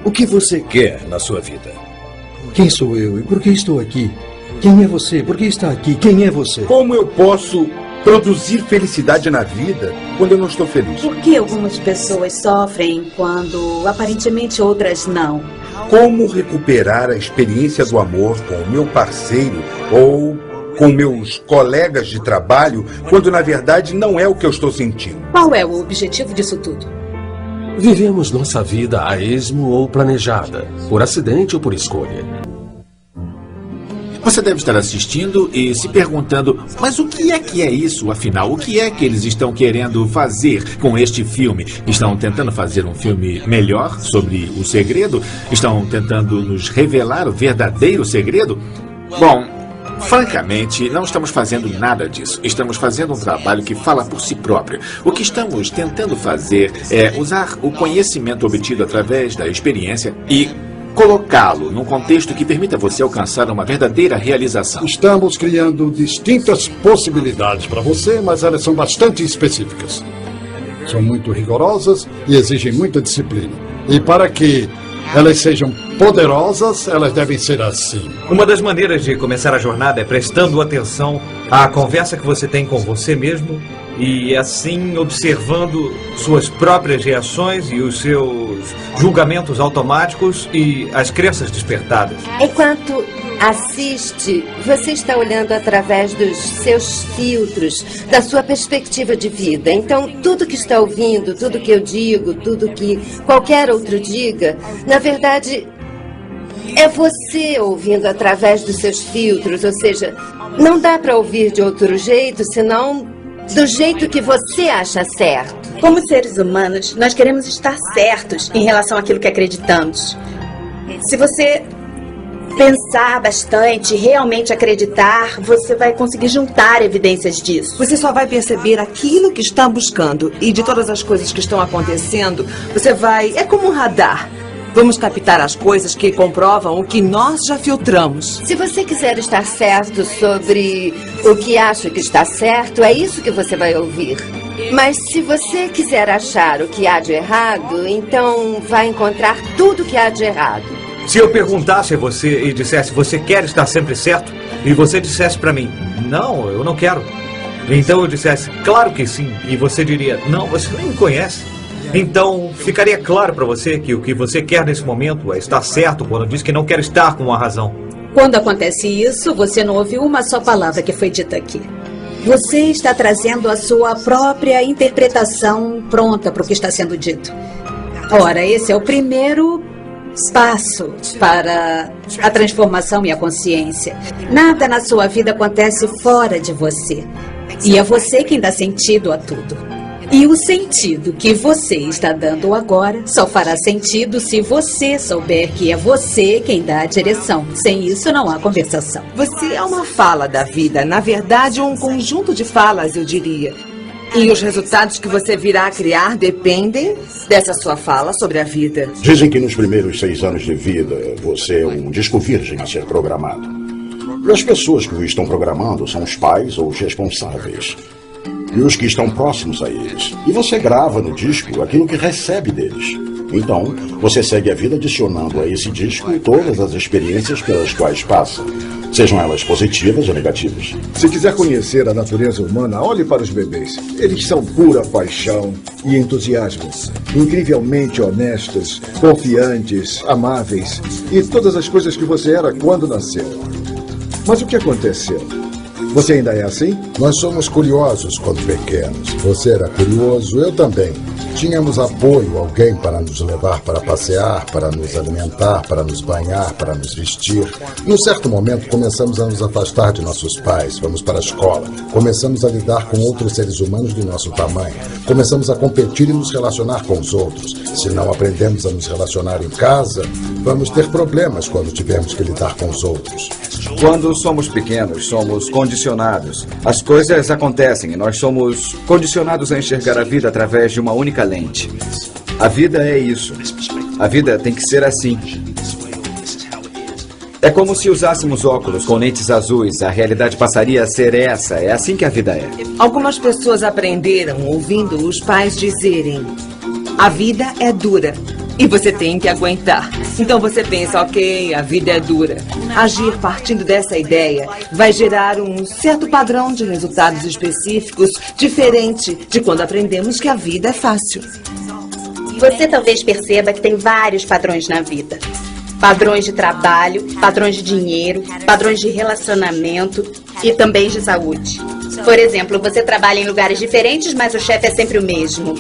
O que você quer na sua vida? Quem sou eu e por que estou aqui? Quem é você? Por que está aqui? Quem é você? Como eu posso produzir felicidade na vida quando eu não estou feliz? Por que algumas pessoas sofrem quando aparentemente outras não? Como recuperar a experiência do amor com o meu parceiro ou com meus colegas de trabalho quando na verdade não é o que eu estou sentindo? Qual é o objetivo disso tudo? Vivemos nossa vida a esmo ou planejada, por acidente ou por escolha. Você deve estar assistindo e se perguntando, mas o que é isso, afinal? O que é que eles estão querendo fazer com este filme? Estão tentando fazer um filme melhor sobre o segredo? Estão tentando nos revelar o verdadeiro segredo? Bom, francamente, não estamos fazendo nada disso. Estamos fazendo um trabalho que fala por si próprio. O que estamos tentando fazer é usar o conhecimento obtido através da experiência e colocá-lo num contexto que permita você alcançar uma verdadeira realização. Estamos criando distintas possibilidades para você, mas elas são bastante específicas. São muito rigorosas e exigem muita disciplina. E para que elas sejam poderosas, elas devem ser assim. Uma das maneiras de começar a jornada é prestando atenção à conversa que você tem com você mesmo e assim observando suas próprias reações e os seus julgamentos automáticos e as crenças despertadas. Enquanto assiste, você está olhando através dos seus filtros, da sua perspectiva de vida. Então, tudo que está ouvindo, tudo que eu digo, tudo que qualquer outro diga, na verdade, é você ouvindo através dos seus filtros. Ou seja, não dá para ouvir de outro jeito, senão do jeito que você acha certo. Como seres humanos, nós queremos estar certos em relação àquilo que acreditamos. Se você pensar bastante, realmente acreditar, você vai conseguir juntar evidências disso. Você só vai perceber aquilo que está buscando. E de todas as coisas que estão acontecendo, você vai... É como um radar. Vamos captar as coisas que comprovam o que nós já filtramos. Se você quiser estar certo sobre o que acha que está certo, é isso que você vai ouvir. Mas se você quiser achar o que há de errado, então vai encontrar tudo que há de errado. Se eu perguntasse a você e dissesse, você quer estar sempre certo? E você dissesse para mim, não, eu não quero. Então eu dissesse, claro que sim. E você diria, não, você nem me conhece. Então, ficaria claro para você que o que você quer nesse momento é estar certo quando diz que não quer estar com a razão. Quando acontece isso, você não ouve uma só palavra que foi dita aqui. Você está trazendo a sua própria interpretação pronta para o que está sendo dito. Ora, esse é o primeiro passo para a transformação e a consciência. Nada na sua vida acontece fora de você. E é você quem dá sentido a tudo. E o sentido que você está dando agora só fará sentido se você souber que é você quem dá a direção. Sem isso, não há conversação. Você é uma fala da vida. Na verdade, um conjunto de falas, eu diria. E os resultados que você virá a criar dependem dessa sua fala sobre a vida. Dizem que nos primeiros 6 anos de vida, você é um disco virgem a ser programado. E as pessoas que o estão programando são os pais ou os responsáveis. E os que estão próximos a eles. E você grava no disco aquilo que recebe deles. Então, você segue a vida adicionando a esse disco todas as experiências pelas quais passa, sejam elas positivas ou negativas. Se quiser conhecer a natureza humana, olhe para os bebês. Eles são pura paixão e entusiasmo. Incrivelmente honestos, confiantes, amáveis e todas as coisas que você era quando nasceu. Mas o que aconteceu? Você ainda é assim? Nós somos curiosos quando pequenos. Você era curioso, eu também. Tínhamos apoio, alguém para nos levar para passear, para nos alimentar, para nos banhar, para nos vestir. Num certo momento, começamos a nos afastar de nossos pais. Fomos para a escola. Começamos a lidar com outros seres humanos do nosso tamanho. Começamos a competir e nos relacionar com os outros. Se não aprendemos a nos relacionar em casa, vamos ter problemas quando tivermos que lidar com os outros. Quando somos pequenos, somos condicionados condicionados. As coisas acontecem e nós somos condicionados a enxergar a vida através de uma única lente. A vida é isso. A vida tem que ser assim. É como se usássemos óculos com lentes azuis. A realidade passaria a ser essa. É assim que a vida é. Algumas pessoas aprenderam ouvindo os pais dizerem: a vida é dura e você tem que aguentar. Então você pensa, ok, a vida é dura. Agir partindo dessa ideia vai gerar um certo padrão de resultados específicos, diferente de quando aprendemos que a vida é fácil. Você talvez perceba que tem vários padrões na vida. Padrões de trabalho, padrões de dinheiro, padrões de relacionamento e também de saúde. Por exemplo, você trabalha em lugares diferentes, mas o chefe é sempre o mesmo.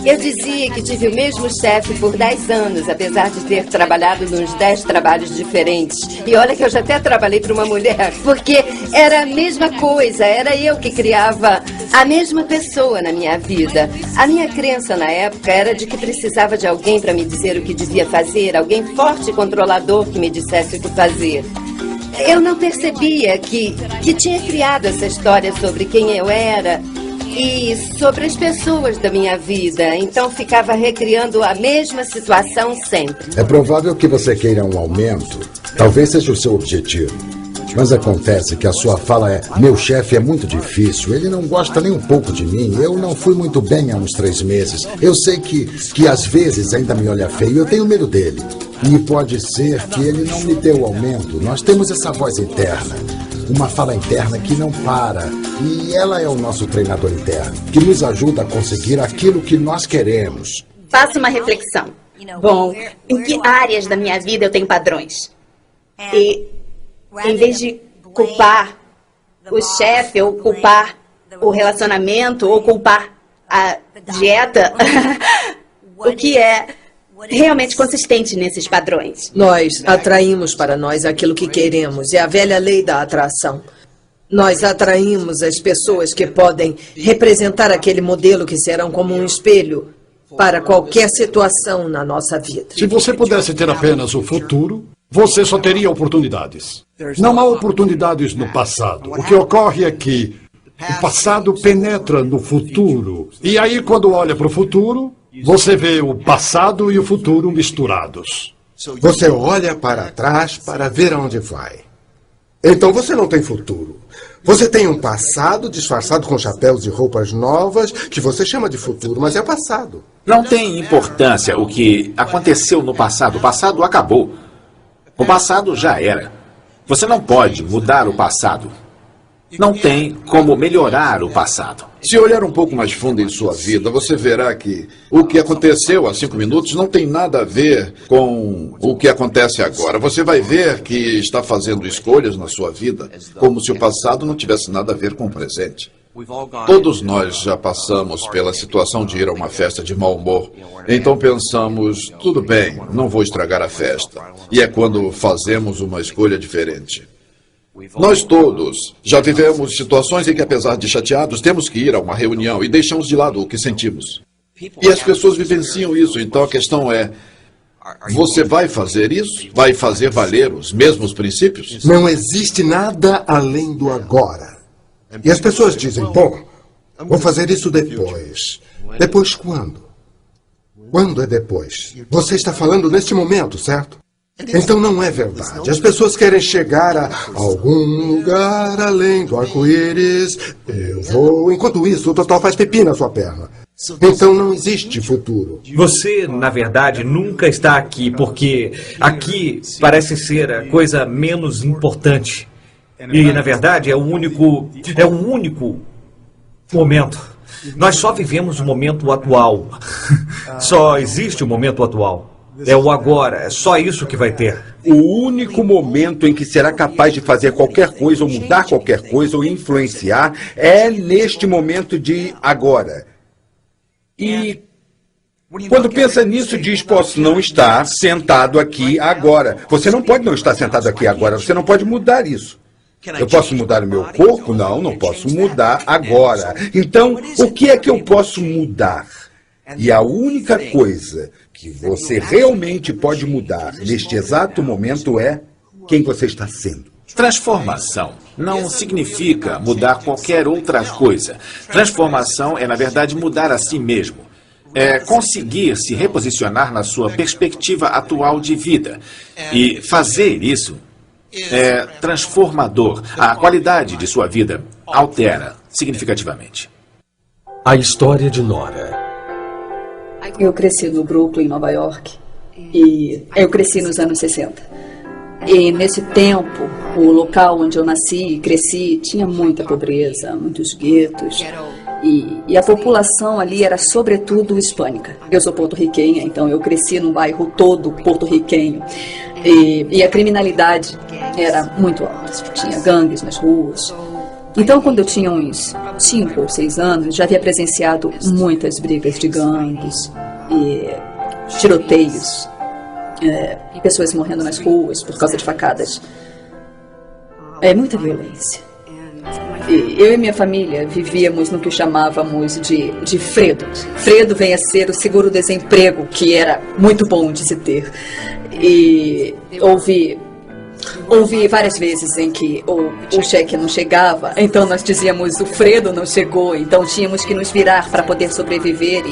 Eu dizia que tive o mesmo chefe por 10 anos, apesar de ter trabalhado nos 10 trabalhos diferentes. E olha que eu já até trabalhei para uma mulher, porque era a mesma coisa, era eu que criava a mesma pessoa na minha vida. A minha crença na época era de que precisava de alguém para me dizer o que devia fazer, alguém forte e controlador que me dissesse o que fazer. Eu não percebia que tinha criado essa história sobre quem eu era e sobre as pessoas da minha vida. Então ficava recriando a mesma situação sempre. É provável que você queira um aumento. Talvez seja o seu objetivo. Mas acontece que a sua fala é: meu chefe é muito difícil, ele não gosta nem um pouco de mim, eu não fui muito bem há uns 3 meses. Eu sei que às vezes ainda me olha feio, eu tenho medo dele. E pode ser que ele não me dê o aumento. Nós temos essa voz interna. Uma fala interna que não para. E ela é o nosso treinador interno, que nos ajuda a conseguir aquilo que nós queremos. Faça uma reflexão. Bom, em que áreas da minha vida eu tenho padrões? E, em vez de culpar o chefe, ou culpar o relacionamento, ou culpar a dieta, o que é realmente consistente nesses padrões? Nós atraímos para nós aquilo que queremos. É a velha lei da atração. Nós atraímos as pessoas que podem representar aquele modelo que serão como um espelho para qualquer situação na nossa vida. Se você pudesse ter apenas o futuro, você só teria oportunidades. Não há oportunidades no passado. O que ocorre é que o passado penetra no futuro. E aí, quando olha para o futuro, você vê o passado e o futuro misturados. Você olha para trás para ver aonde vai. Então você não tem futuro. Você tem um passado disfarçado com chapéus e roupas novas que você chama de futuro, mas é passado. Não tem importância o que aconteceu no passado. O passado acabou. O passado já era. Você não pode mudar o passado. Não tem como melhorar o passado. Se olhar um pouco mais fundo em sua vida, você verá que o que aconteceu há 5 minutos não tem nada a ver com o que acontece agora. Você vai ver que está fazendo escolhas na sua vida como se o passado não tivesse nada a ver com o presente. Todos nós já passamos pela situação de ir a uma festa de mau humor. Então pensamos, tudo bem, não vou estragar a festa. E é quando fazemos uma escolha diferente. Nós todos já vivemos situações em que, apesar de chateados, temos que ir a uma reunião e deixamos de lado o que sentimos. E as pessoas vivenciam isso. Então a questão é, você vai fazer isso? Vai fazer valer os mesmos princípios? Não existe nada além do agora. E as pessoas dizem, bom, vou fazer isso depois. Depois quando? Quando é depois? Você está falando neste momento, certo? Então não é verdade. As pessoas querem chegar a algum lugar além do arco-íris. Eu vou. Enquanto isso, o Totó faz pipi na sua perna. Então não existe futuro. Você, na verdade, nunca está aqui, porque aqui parece ser a coisa menos importante. E, na verdade, é o único momento. Nós só vivemos o momento atual. Só existe o momento atual. É o agora, é só isso que vai ter. O único momento em que será capaz de fazer qualquer coisa, ou mudar qualquer coisa, ou influenciar, é neste momento de agora. E quando pensa nisso, diz, posso não estar sentado aqui agora. Você não pode não estar sentado aqui agora, você não pode mudar isso. Eu posso mudar o meu corpo? Não, não posso mudar agora. Então, o que é que eu posso mudar? E a única coisa que você realmente pode mudar neste exato momento é quem você está sendo. Transformação não significa mudar qualquer outra coisa. Transformação é, na verdade, mudar a si mesmo. É conseguir se reposicionar na sua perspectiva atual de vida. E fazer isso é transformador. A qualidade de sua vida altera significativamente. A história de Nora. Eu cresci no Brooklyn, Nova York. E eu cresci nos anos 60. E nesse tempo, o local onde eu nasci e cresci tinha muita pobreza, muitos guetos. E a população ali era sobretudo hispânica. Eu sou porto-riquenha, então eu cresci num bairro todo porto-riquenho. E a criminalidade era muito alta. Tinha gangues nas ruas. Então, quando eu tinha uns 5 ou 6 anos, já havia presenciado muitas brigas de gangues e tiroteios. Pessoas morrendo nas ruas por causa de facadas. É muita violência. E eu e minha família vivíamos no que chamávamos de Fredo. Fredo vem a ser o seguro-desemprego, que era muito bom de se ter. E houve várias vezes em que o cheque não chegava, então nós dizíamos o Fredo não chegou, então tínhamos que nos virar para poder sobreviver.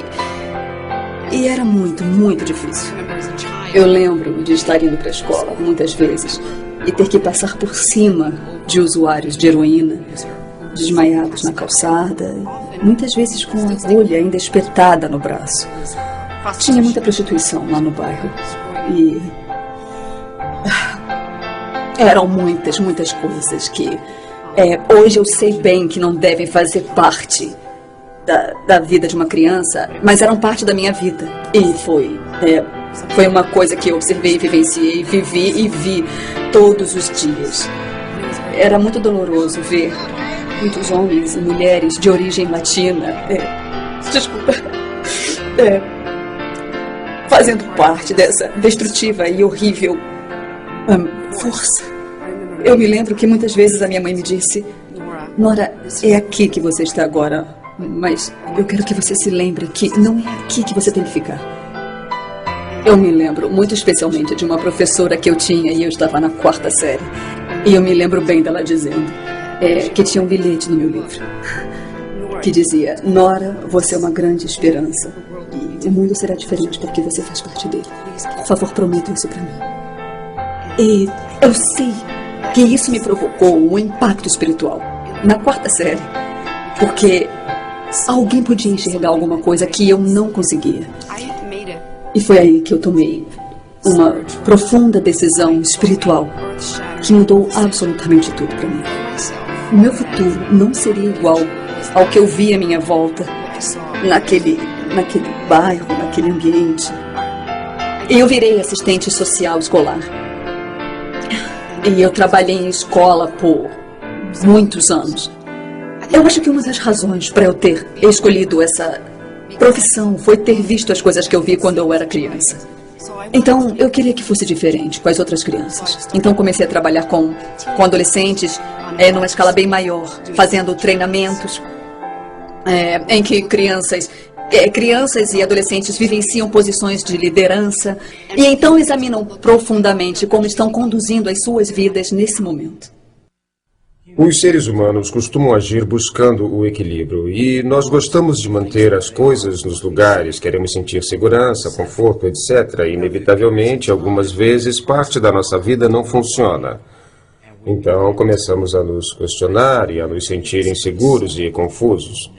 E era muito, muito difícil. Eu lembro de estar indo para a escola muitas vezes e ter que passar por cima de usuários de heroína, desmaiados na calçada, muitas vezes com a agulha ainda espetada no braço. Tinha muita prostituição lá no bairro e eram muitas, muitas coisas que hoje eu sei bem que não devem fazer parte da vida de uma criança, mas eram parte da minha vida. E foi uma coisa que eu observei, vivenciei, vivi e vi todos os dias. Era muito doloroso ver muitos homens e mulheres de origem latina, fazendo parte dessa destrutiva e horrível força. Eu me lembro que muitas vezes a minha mãe me disse: Nora, é aqui que você está agora. Mas eu quero que você se lembre que não é aqui que você tem que ficar. Eu me lembro muito especialmente de uma professora que eu tinha e eu estava na 4ª série. E eu me lembro bem dela dizendo que tinha um bilhete no meu livro que dizia: Nora, você é uma grande esperança. E o mundo será diferente porque você faz parte dele. Por favor, prometa isso para mim. E eu sei que isso me provocou um impacto espiritual na 4ª série. Porque alguém podia enxergar alguma coisa que eu não conseguia. E foi aí que eu tomei uma profunda decisão espiritual que mudou absolutamente tudo para mim. O meu futuro não seria igual ao que eu via à minha volta, naquele bairro, naquele ambiente. E eu virei assistente social escolar. E eu trabalhei em escola por muitos anos. Eu acho que uma das razões para eu ter escolhido essa profissão foi ter visto as coisas que eu vi quando eu era criança. Então, eu queria que fosse diferente com as outras crianças. Então, comecei a trabalhar com adolescentes numa escala bem maior, fazendo treinamentos em que crianças e adolescentes vivenciam posições de liderança e então examinam profundamente como estão conduzindo as suas vidas nesse momento. Os seres humanos costumam agir buscando o equilíbrio e nós gostamos de manter as coisas nos lugares, queremos sentir segurança, conforto, etc. E, inevitavelmente, algumas vezes, parte da nossa vida não funciona. Então, começamos a nos questionar e a nos sentir inseguros e confusos.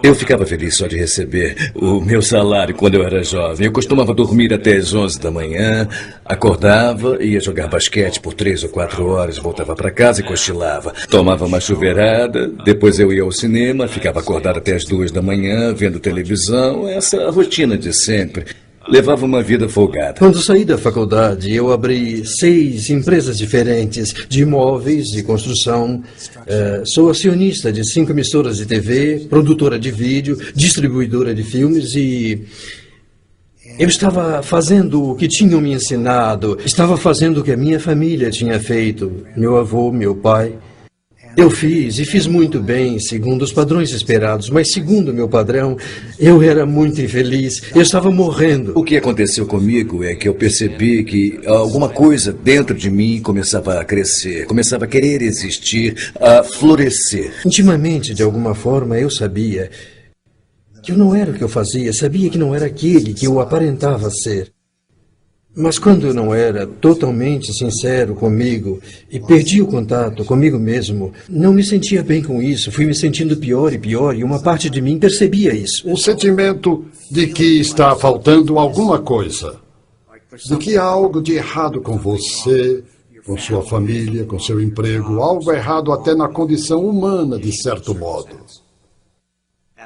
Eu ficava feliz só de receber o meu salário quando eu era jovem. Eu costumava dormir até as 11 da manhã, acordava, ia jogar basquete por 3 ou 4 horas, voltava para casa e cochilava. Tomava uma chuveirada, depois eu ia ao cinema, ficava acordado até as 2 da manhã, vendo televisão, essa rotina de sempre. Levava uma vida folgada. Quando saí da faculdade, eu abri 6 empresas diferentes de imóveis, de construção. Sou acionista de 5 emissoras de TV, produtora de vídeo, distribuidora de filmes e eu estava fazendo o que tinham me ensinado, estava fazendo o que a minha família tinha feito, meu avô, meu pai. Eu fiz muito bem, segundo os padrões esperados, mas segundo o meu padrão, eu era muito infeliz. Eu estava morrendo. O que aconteceu comigo é que eu percebi que alguma coisa dentro de mim começava a crescer, começava a querer existir, a florescer. Intimamente, de alguma forma, eu sabia que eu não era o que eu fazia, sabia que não era aquele que eu aparentava ser. Mas quando eu não era totalmente sincero comigo e perdi o contato comigo mesmo, não me sentia bem com isso, fui me sentindo pior e uma parte de mim percebia isso. Um sentimento de que está faltando alguma coisa, de que há algo de errado com você, com sua família, com seu emprego, algo errado até na condição humana, de certo modo.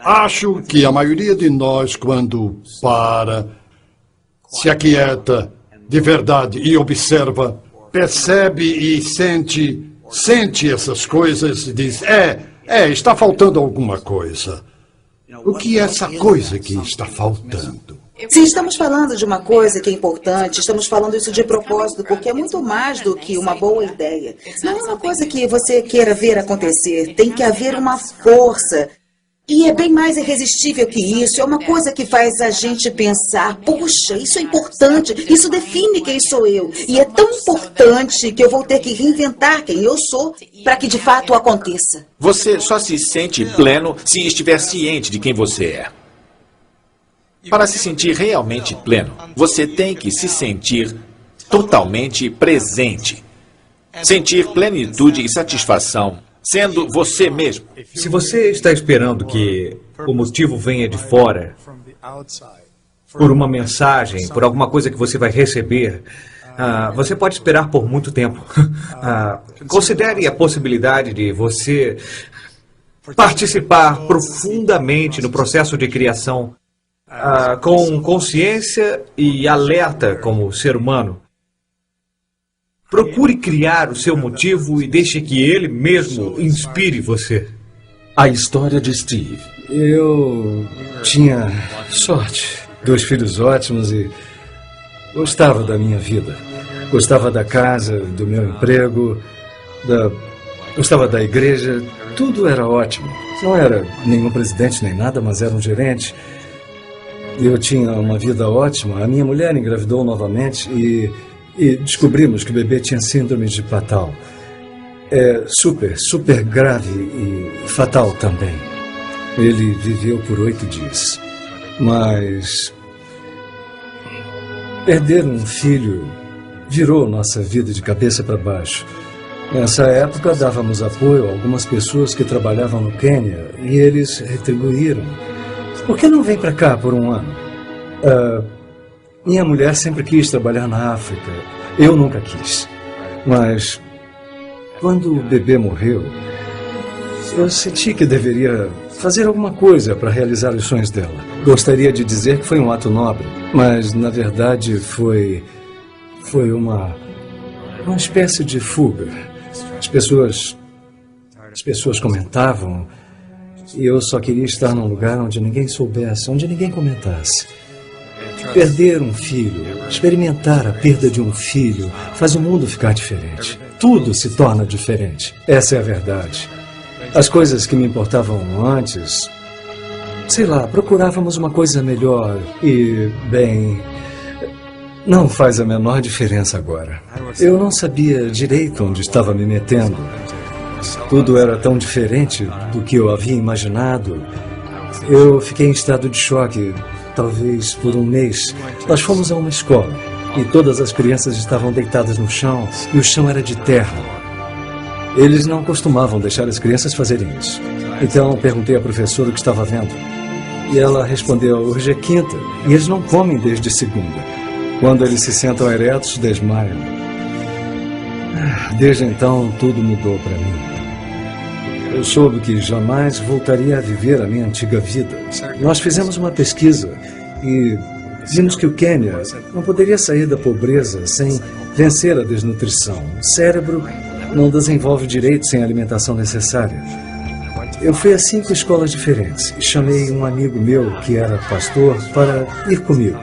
Acho que a maioria de nós, quando se aquieta de verdade e observa, percebe e sente essas coisas e diz, está faltando alguma coisa. O que é essa coisa que está faltando? Se estamos falando de uma coisa que é importante, estamos falando isso de propósito, porque é muito mais do que uma boa ideia. Não é uma coisa que você queira ver acontecer, tem que haver uma força. E é bem mais irresistível que isso, é uma coisa que faz a gente pensar, puxa, isso é importante, isso define quem sou eu. E é tão importante que eu vou ter que reinventar quem eu sou para que de fato aconteça. Você só se sente pleno se estiver ciente de quem você é. Para se sentir realmente pleno, você tem que se sentir totalmente presente. Sentir plenitude e satisfação sendo você mesmo. Se você está esperando que o motivo venha de fora, por uma mensagem, por alguma coisa que você vai receber, você pode esperar por muito tempo. Considere a possibilidade de você participar profundamente no processo de criação, com consciência e alerta como ser humano. Procure criar o seu motivo e deixe que ele mesmo inspire você. A história de Steve. Eu tinha sorte, 2 filhos ótimos e gostava da minha vida. Gostava da casa, do meu emprego, gostava da igreja, tudo era ótimo. Não era nenhum presidente nem nada, mas era um gerente. Eu tinha uma vida ótima. A minha mulher engravidou novamente e descobrimos que o bebê tinha síndrome de Patal. É super grave e fatal também. Ele viveu por 8 dias. Mas perder um filho virou nossa vida de cabeça para baixo. Nessa época, dávamos apoio a algumas pessoas que trabalhavam no Quênia e eles retribuíram. Por que não vem para cá por um ano? Minha mulher sempre quis trabalhar na África. Eu nunca quis. Mas quando o bebê morreu, eu senti que deveria fazer alguma coisa para realizar os sonhos dela. Gostaria de dizer que foi um ato nobre, mas na verdade foi uma espécie de fuga. As pessoas comentavam e eu só queria estar num lugar onde ninguém soubesse, onde ninguém comentasse. Perder um filho, experimentar a perda de um filho, faz o mundo ficar diferente. Tudo se torna diferente. Essa é a verdade. As coisas que me importavam antes, sei lá, procurávamos uma coisa melhor e, bem, não faz a menor diferença agora. Eu não sabia direito onde estava me metendo. Tudo era tão diferente do que eu havia imaginado. Eu fiquei em estado de choque, talvez por um mês. Nós fomos a uma escola e todas as crianças estavam deitadas no chão e o chão era de terra. Eles não costumavam deixar as crianças fazerem isso. Então perguntei à professora o que estava vendo. E ela respondeu, hoje é quinta e eles não comem desde segunda. Quando eles se sentam eretos, desmaiam. Desde então, tudo mudou para mim. Eu soube que jamais voltaria a viver a minha antiga vida. Nós fizemos uma pesquisa e vimos que o Quênia não poderia sair da pobreza sem vencer a desnutrição. O cérebro não desenvolve direito sem a alimentação necessária. Eu fui a 5 escolas diferentes e chamei um amigo meu, que era pastor, para ir comigo.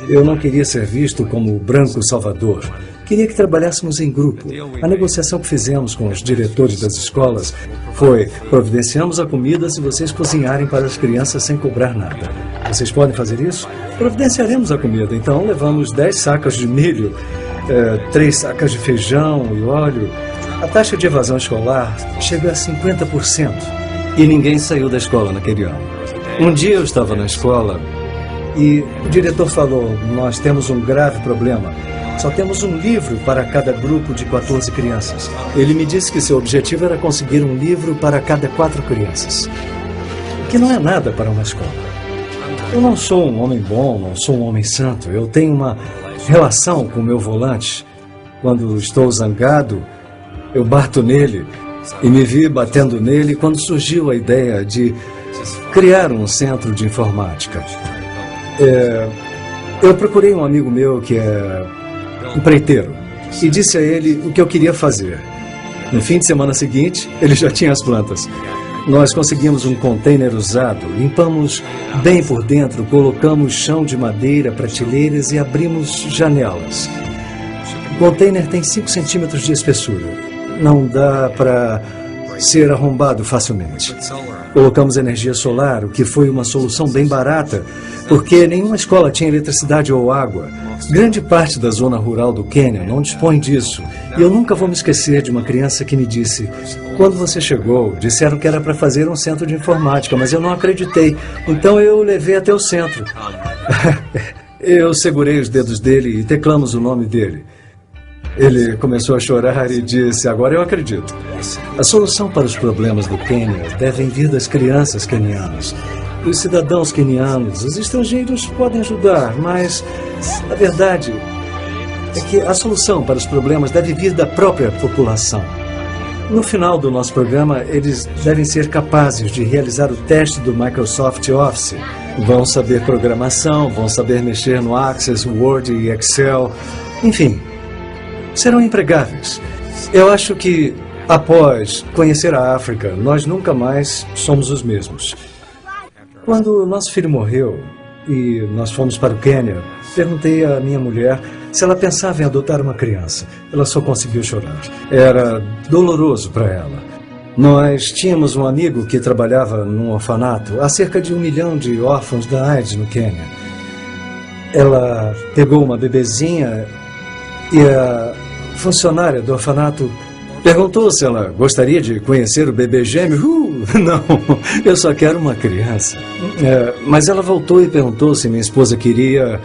Eu não queria ser visto como o branco salvador. queria que trabalhássemos em grupo. A negociação que fizemos com os diretores das escolas foi: providenciamos a comida se vocês cozinharem para as crianças sem cobrar nada. Vocês podem fazer isso? Providenciaremos a comida. Então levamos 10 sacas de milho, 3 sacas de feijão e óleo. A taxa de evasão escolar chega a 50%. E ninguém saiu da escola naquele ano. Um dia eu estava na escola e o diretor falou: nós temos um grave problema. Só temos um livro para cada grupo de 14 crianças. Ele me disse que seu objetivo era conseguir um livro para cada 4 crianças. O que não é nada para uma escola. Eu não sou um homem bom, não sou um homem santo. Eu tenho uma relação com o meu volante. Quando estou zangado, eu bato nele. E me vi batendo nele quando surgiu a ideia de criar um centro de informática. Eu procurei um amigo meu que é empreiteiro e disse a ele o que eu queria fazer. No fim de semana seguinte, ele já tinha as plantas. Nós conseguimos um container usado, limpamos bem por dentro, colocamos chão de madeira, prateleiras e abrimos janelas. O container tem 5 centímetros de espessura. Não dá para ser arrombado facilmente. Colocamos energia solar, o que foi uma solução bem barata, porque nenhuma escola tinha eletricidade ou água. Grande parte da zona rural do Quênia não dispõe disso. E eu nunca vou me esquecer de uma criança que me disse: quando você chegou, disseram que era para fazer um centro de informática, mas eu não acreditei. Então eu o levei até o centro. Eu segurei os dedos dele e teclamos o nome dele. Ele começou a chorar e disse: agora eu acredito. A solução para os problemas do Quênia devem vir das crianças quenianas, dos cidadãos quenianos. Os estrangeiros podem ajudar, mas a verdade é que a solução para os problemas deve vir da própria população. No final do nosso programa, eles devem ser capazes de realizar o teste do Microsoft Office. Vão saber programação, vão saber mexer no Access, Word e Excel, enfim. Serão empregáveis. Eu acho que, após conhecer a África, nós nunca mais somos os mesmos. Quando nosso filho morreu e nós fomos para o Quênia, perguntei à minha mulher se ela pensava em adotar uma criança. Ela só conseguiu chorar. Era doloroso para ela. Nós tínhamos um amigo que trabalhava num orfanato. Há cerca de 1 milhão de órfãos da AIDS no Quênia. Ela pegou uma bebezinha e a funcionária do orfanato perguntou se ela gostaria de conhecer o bebê gêmeo. Não, eu só quero uma criança. Mas ela voltou e perguntou se minha esposa queria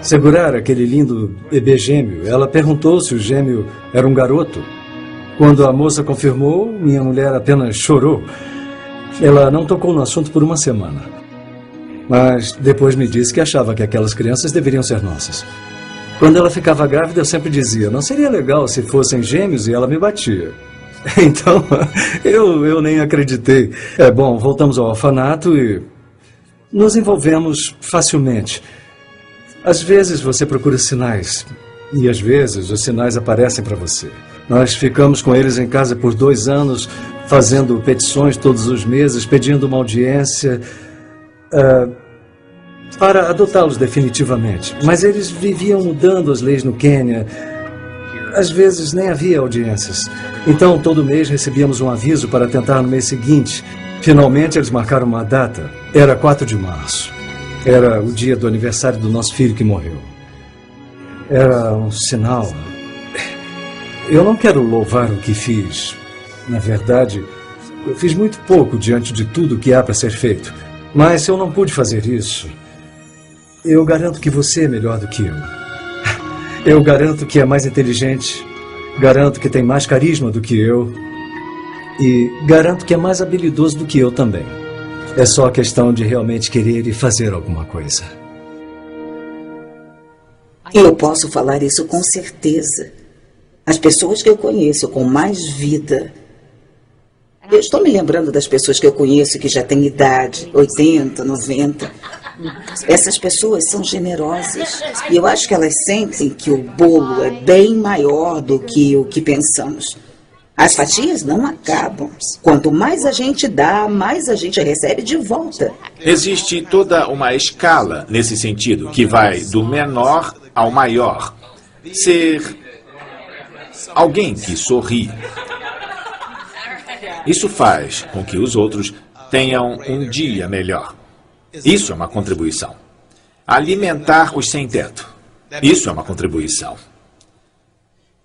segurar aquele lindo bebê gêmeo. Ela perguntou se o gêmeo era um garoto. Quando a moça confirmou, minha mulher apenas chorou. Ela não tocou no assunto por 1 semana. Mas depois me disse que achava que aquelas crianças deveriam ser nossas. Quando ela ficava grávida, eu sempre dizia: não seria legal se fossem gêmeos? E ela me batia. Então, eu nem acreditei. Bom, voltamos ao orfanato e nos envolvemos facilmente. Às vezes você procura sinais, e às vezes os sinais aparecem para você. Nós ficamos com eles em casa por 2 anos, fazendo petições todos os meses, pedindo uma audiência para adotá-los definitivamente. Mas eles viviam mudando as leis no Quênia. Às vezes nem havia audiências. Então, todo mês recebíamos um aviso para tentar no mês seguinte. Finalmente, eles marcaram uma data. Era 4 de março. Era o dia do aniversário do nosso filho que morreu. Era um sinal. Eu não quero louvar o que fiz. Na verdade, eu fiz muito pouco diante de tudo que há para ser feito. Mas se eu não pude fazer isso, eu garanto que você é melhor do que eu. Eu garanto que é mais inteligente, garanto que tem mais carisma do que eu e garanto que é mais habilidoso do que eu também. É só questão de realmente querer e fazer alguma coisa. Eu posso falar isso com certeza. As pessoas que eu conheço com mais vida... Eu estou me lembrando das pessoas que eu conheço que já têm idade, 80, 90. Essas pessoas são generosas. E eu acho que elas sentem que o bolo é bem maior do que o que pensamos. As fatias não acabam. Quanto mais a gente dá, mais a gente recebe de volta. Existe toda uma escala nesse sentido, que vai do menor ao maior. ser alguém que sorri. Isso faz com que os outros tenham um dia melhor. Isso é uma contribuição. Alimentar os sem-teto. Isso é uma contribuição.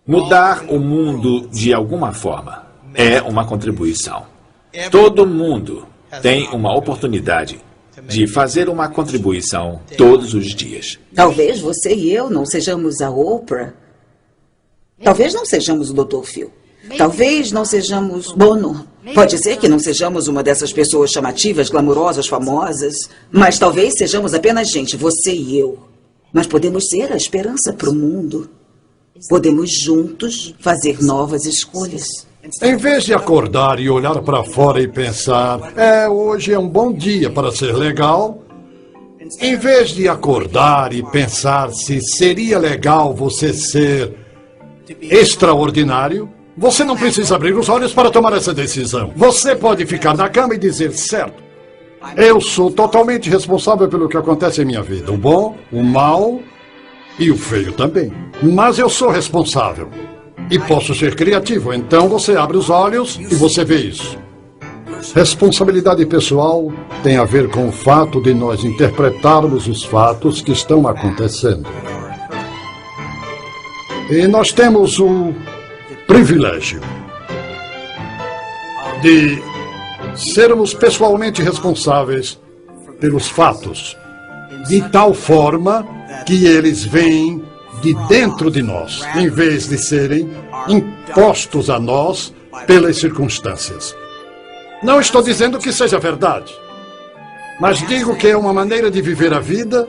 Mudar o mundo de alguma forma é uma contribuição. Todo mundo tem uma oportunidade de fazer uma contribuição todos os dias. Talvez você e eu não sejamos a Oprah. Talvez não sejamos o Dr. Phil. Talvez não sejamos Bono. Pode ser que não sejamos uma dessas pessoas chamativas, glamourosas, famosas. Mas talvez sejamos apenas gente, você e eu. Mas podemos ser a esperança para o mundo. Podemos juntos fazer novas escolhas. Em vez de acordar e olhar para fora e pensar, hoje é um bom dia para ser legal. Em vez de acordar e pensar se seria legal você ser extraordinário, você não precisa abrir os olhos para tomar essa decisão. Você pode ficar na cama e dizer, certo, eu sou totalmente responsável pelo que acontece em minha vida. O bom, o mal e o feio também. Mas eu sou responsável. E posso ser criativo. Então você abre os olhos e você vê isso. Responsabilidade pessoal tem a ver com o fato de nós interpretarmos os fatos que estão acontecendo. E nós temos o privilégio de sermos pessoalmente responsáveis pelos fatos, de tal forma que eles vêm de dentro de nós, em vez de serem impostos a nós pelas circunstâncias. Não estou dizendo que seja verdade, mas digo que é uma maneira de viver a vida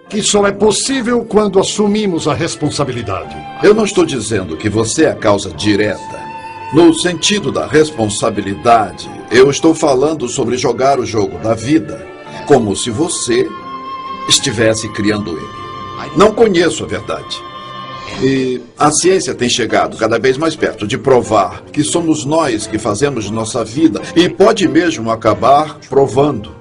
que só é possível quando assumimos a responsabilidade. Eu não estou dizendo que você é a causa direta. No sentido da responsabilidade, eu estou falando sobre jogar o jogo da vida como se você estivesse criando ele. Não conheço a verdade. E a ciência tem chegado cada vez mais perto de provar que somos nós que fazemos nossa vida e pode mesmo acabar provando.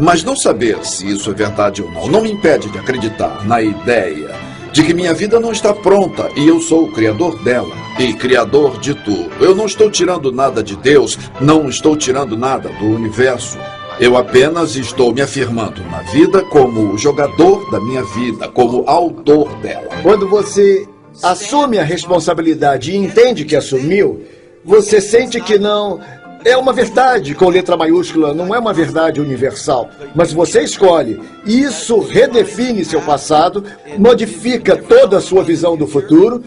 Mas não saber se isso é verdade ou não me impede de acreditar na ideia de que minha vida não está pronta e eu sou o criador dela e criador de tudo. Eu não estou tirando nada de Deus, não estou tirando nada do universo. Eu apenas estou me afirmando na vida como o jogador da minha vida, como autor dela. Quando você assume a responsabilidade e entende que assumiu, você sente que não... É uma verdade com letra maiúscula, não é uma verdade universal. Mas você escolhe. Isso redefine seu passado, modifica toda a sua visão do futuro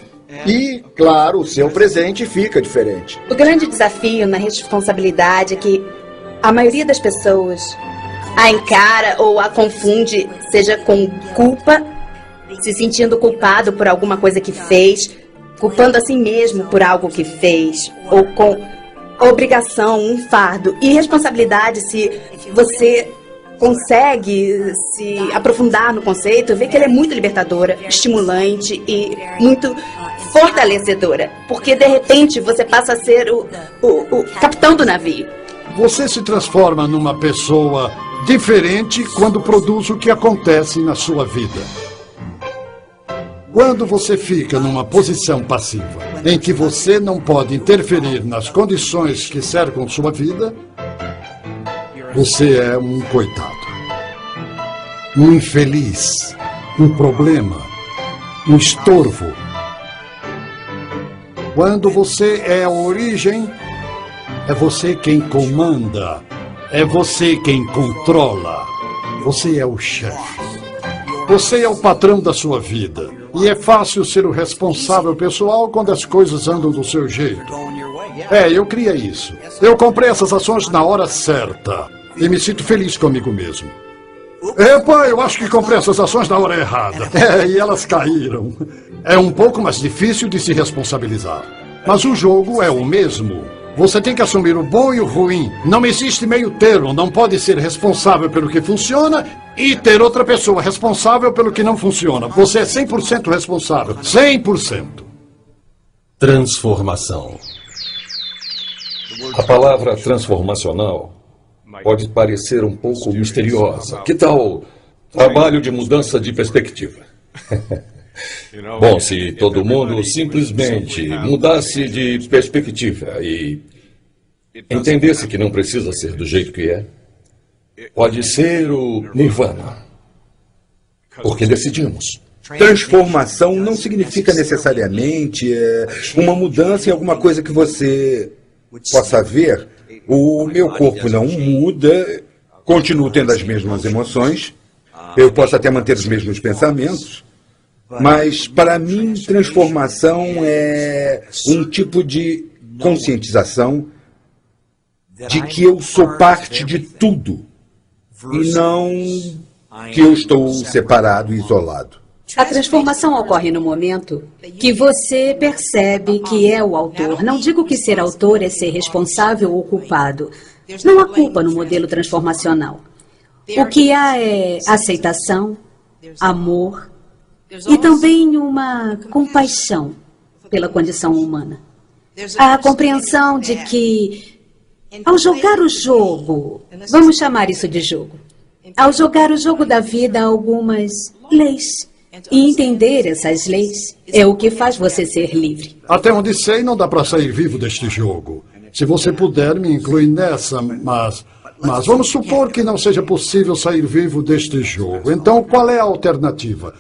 e, claro, o seu presente fica diferente. O grande desafio na responsabilidade é que a maioria das pessoas a encara ou a confunde, seja com culpa, se sentindo culpado por alguma coisa que fez, culpando a si mesmo por algo que fez, ou com obrigação, um fardo. E responsabilidade, se você consegue se aprofundar no conceito, vê que ele é muito libertadora, estimulante e muito fortalecedora. Porque, de repente, você passa a ser o capitão do navio. Você se transforma numa pessoa diferente quando produz o que acontece na sua vida. Quando você fica numa posição passiva, em que você não pode interferir nas condições que cercam sua vida, você é um coitado, um infeliz, um problema, um estorvo. Quando você é a origem, é você quem comanda, é você quem controla, você é o chefe. Você é o patrão da sua vida. E é fácil ser o responsável pessoal quando as coisas andam do seu jeito. Eu criei isso. Eu comprei essas ações na hora certa. E me sinto feliz comigo mesmo. Epa, eu acho que comprei essas ações na hora errada. E elas caíram. É um pouco mais difícil de se responsabilizar. Mas o jogo é o mesmo. Você tem que assumir o bom e o ruim. Não existe meio termo. Não pode ser responsável pelo que funciona e ter outra pessoa responsável pelo que não funciona. Você é 100% responsável. 100%. Transformação. A palavra transformacional pode parecer um pouco misteriosa. Que tal trabalho de mudança de perspectiva? Bom, se todo mundo simplesmente mudasse de perspectiva e entendesse que não precisa ser do jeito que é, pode ser o Nirvana. Porque decidimos. Transformação não significa necessariamente uma mudança em alguma coisa que você possa ver. O meu corpo não muda, continuo tendo as mesmas emoções, eu posso até manter os mesmos pensamentos, mas para mim transformação é um tipo de conscientização de que eu sou parte de tudo e não que eu estou separado e isolado. A transformação ocorre no momento que você percebe que é o autor. Não digo que ser autor é ser responsável ou culpado. Não há culpa no modelo transformacional. O que há é aceitação, amor e também uma compaixão pela condição humana. A compreensão de que, ao jogar o jogo, vamos chamar isso de jogo, ao jogar o jogo da vida há algumas leis. E entender essas leis é o que faz você ser livre. Até onde sei, não dá para sair vivo deste jogo. Se você puder, me inclui nessa, mas vamos supor que não seja possível sair vivo deste jogo. Então, qual é a alternativa?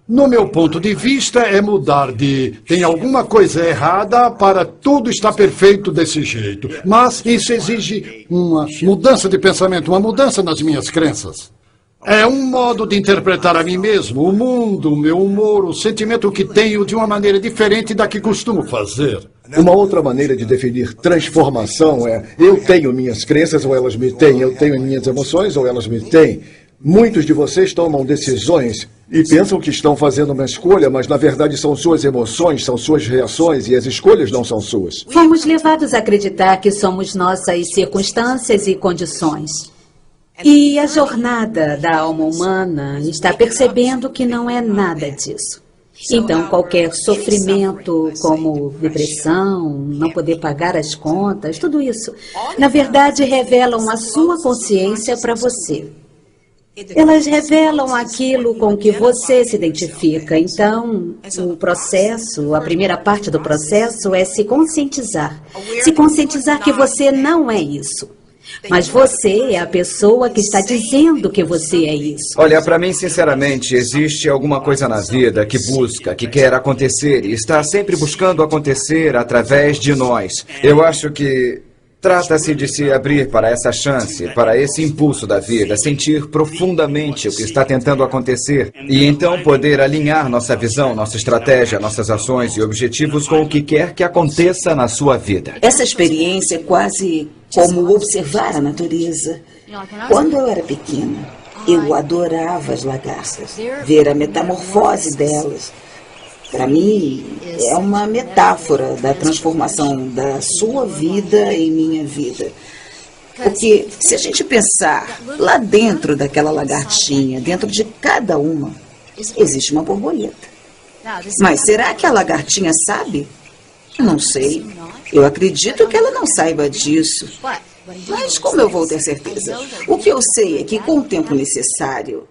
No meu ponto de vista, é mudar de tem alguma coisa errada para tudo está perfeito desse jeito. Mas isso exige uma mudança de pensamento, uma mudança nas minhas crenças. É um modo de interpretar a mim mesmo, o mundo, o meu humor, o sentimento que tenho de uma maneira diferente da que costumo fazer. Uma outra maneira de definir transformação é eu tenho minhas crenças ou elas me têm, eu tenho minhas emoções ou elas me têm. Muitos de vocês tomam decisões e pensam que estão fazendo uma escolha, mas na verdade são suas emoções, são suas reações e as escolhas não são suas. Fomos levados a acreditar que somos nossas circunstâncias e condições. E a jornada da alma humana está percebendo que não é nada disso. Então, qualquer sofrimento, como depressão, não poder pagar as contas, tudo isso, na verdade, revelam a sua consciência para você. Elas revelam aquilo com que você se identifica. Então, o processo, a primeira parte do processo é se conscientizar. Se conscientizar que você não é isso. Mas você é a pessoa que está dizendo que você é isso. Olha, para mim, sinceramente, existe alguma coisa na vida que busca, que quer acontecer e está sempre buscando acontecer através de nós. Eu acho que trata-se de se abrir para essa chance, para esse impulso da vida, sentir profundamente o que está tentando acontecer e então poder alinhar nossa visão, nossa estratégia, nossas ações e objetivos com o que quer que aconteça na sua vida. Essa experiência é quase como observar a natureza. Quando eu era pequena, eu adorava as lagartas, ver a metamorfose delas. Para mim, é uma metáfora da transformação da sua vida em minha vida. Porque se a gente pensar lá dentro daquela lagartinha, dentro de cada uma, existe uma borboleta. Mas será que a lagartinha sabe? Não sei. Eu acredito que ela não saiba disso. Mas como eu vou ter certeza? O que eu sei é que com o tempo necessário,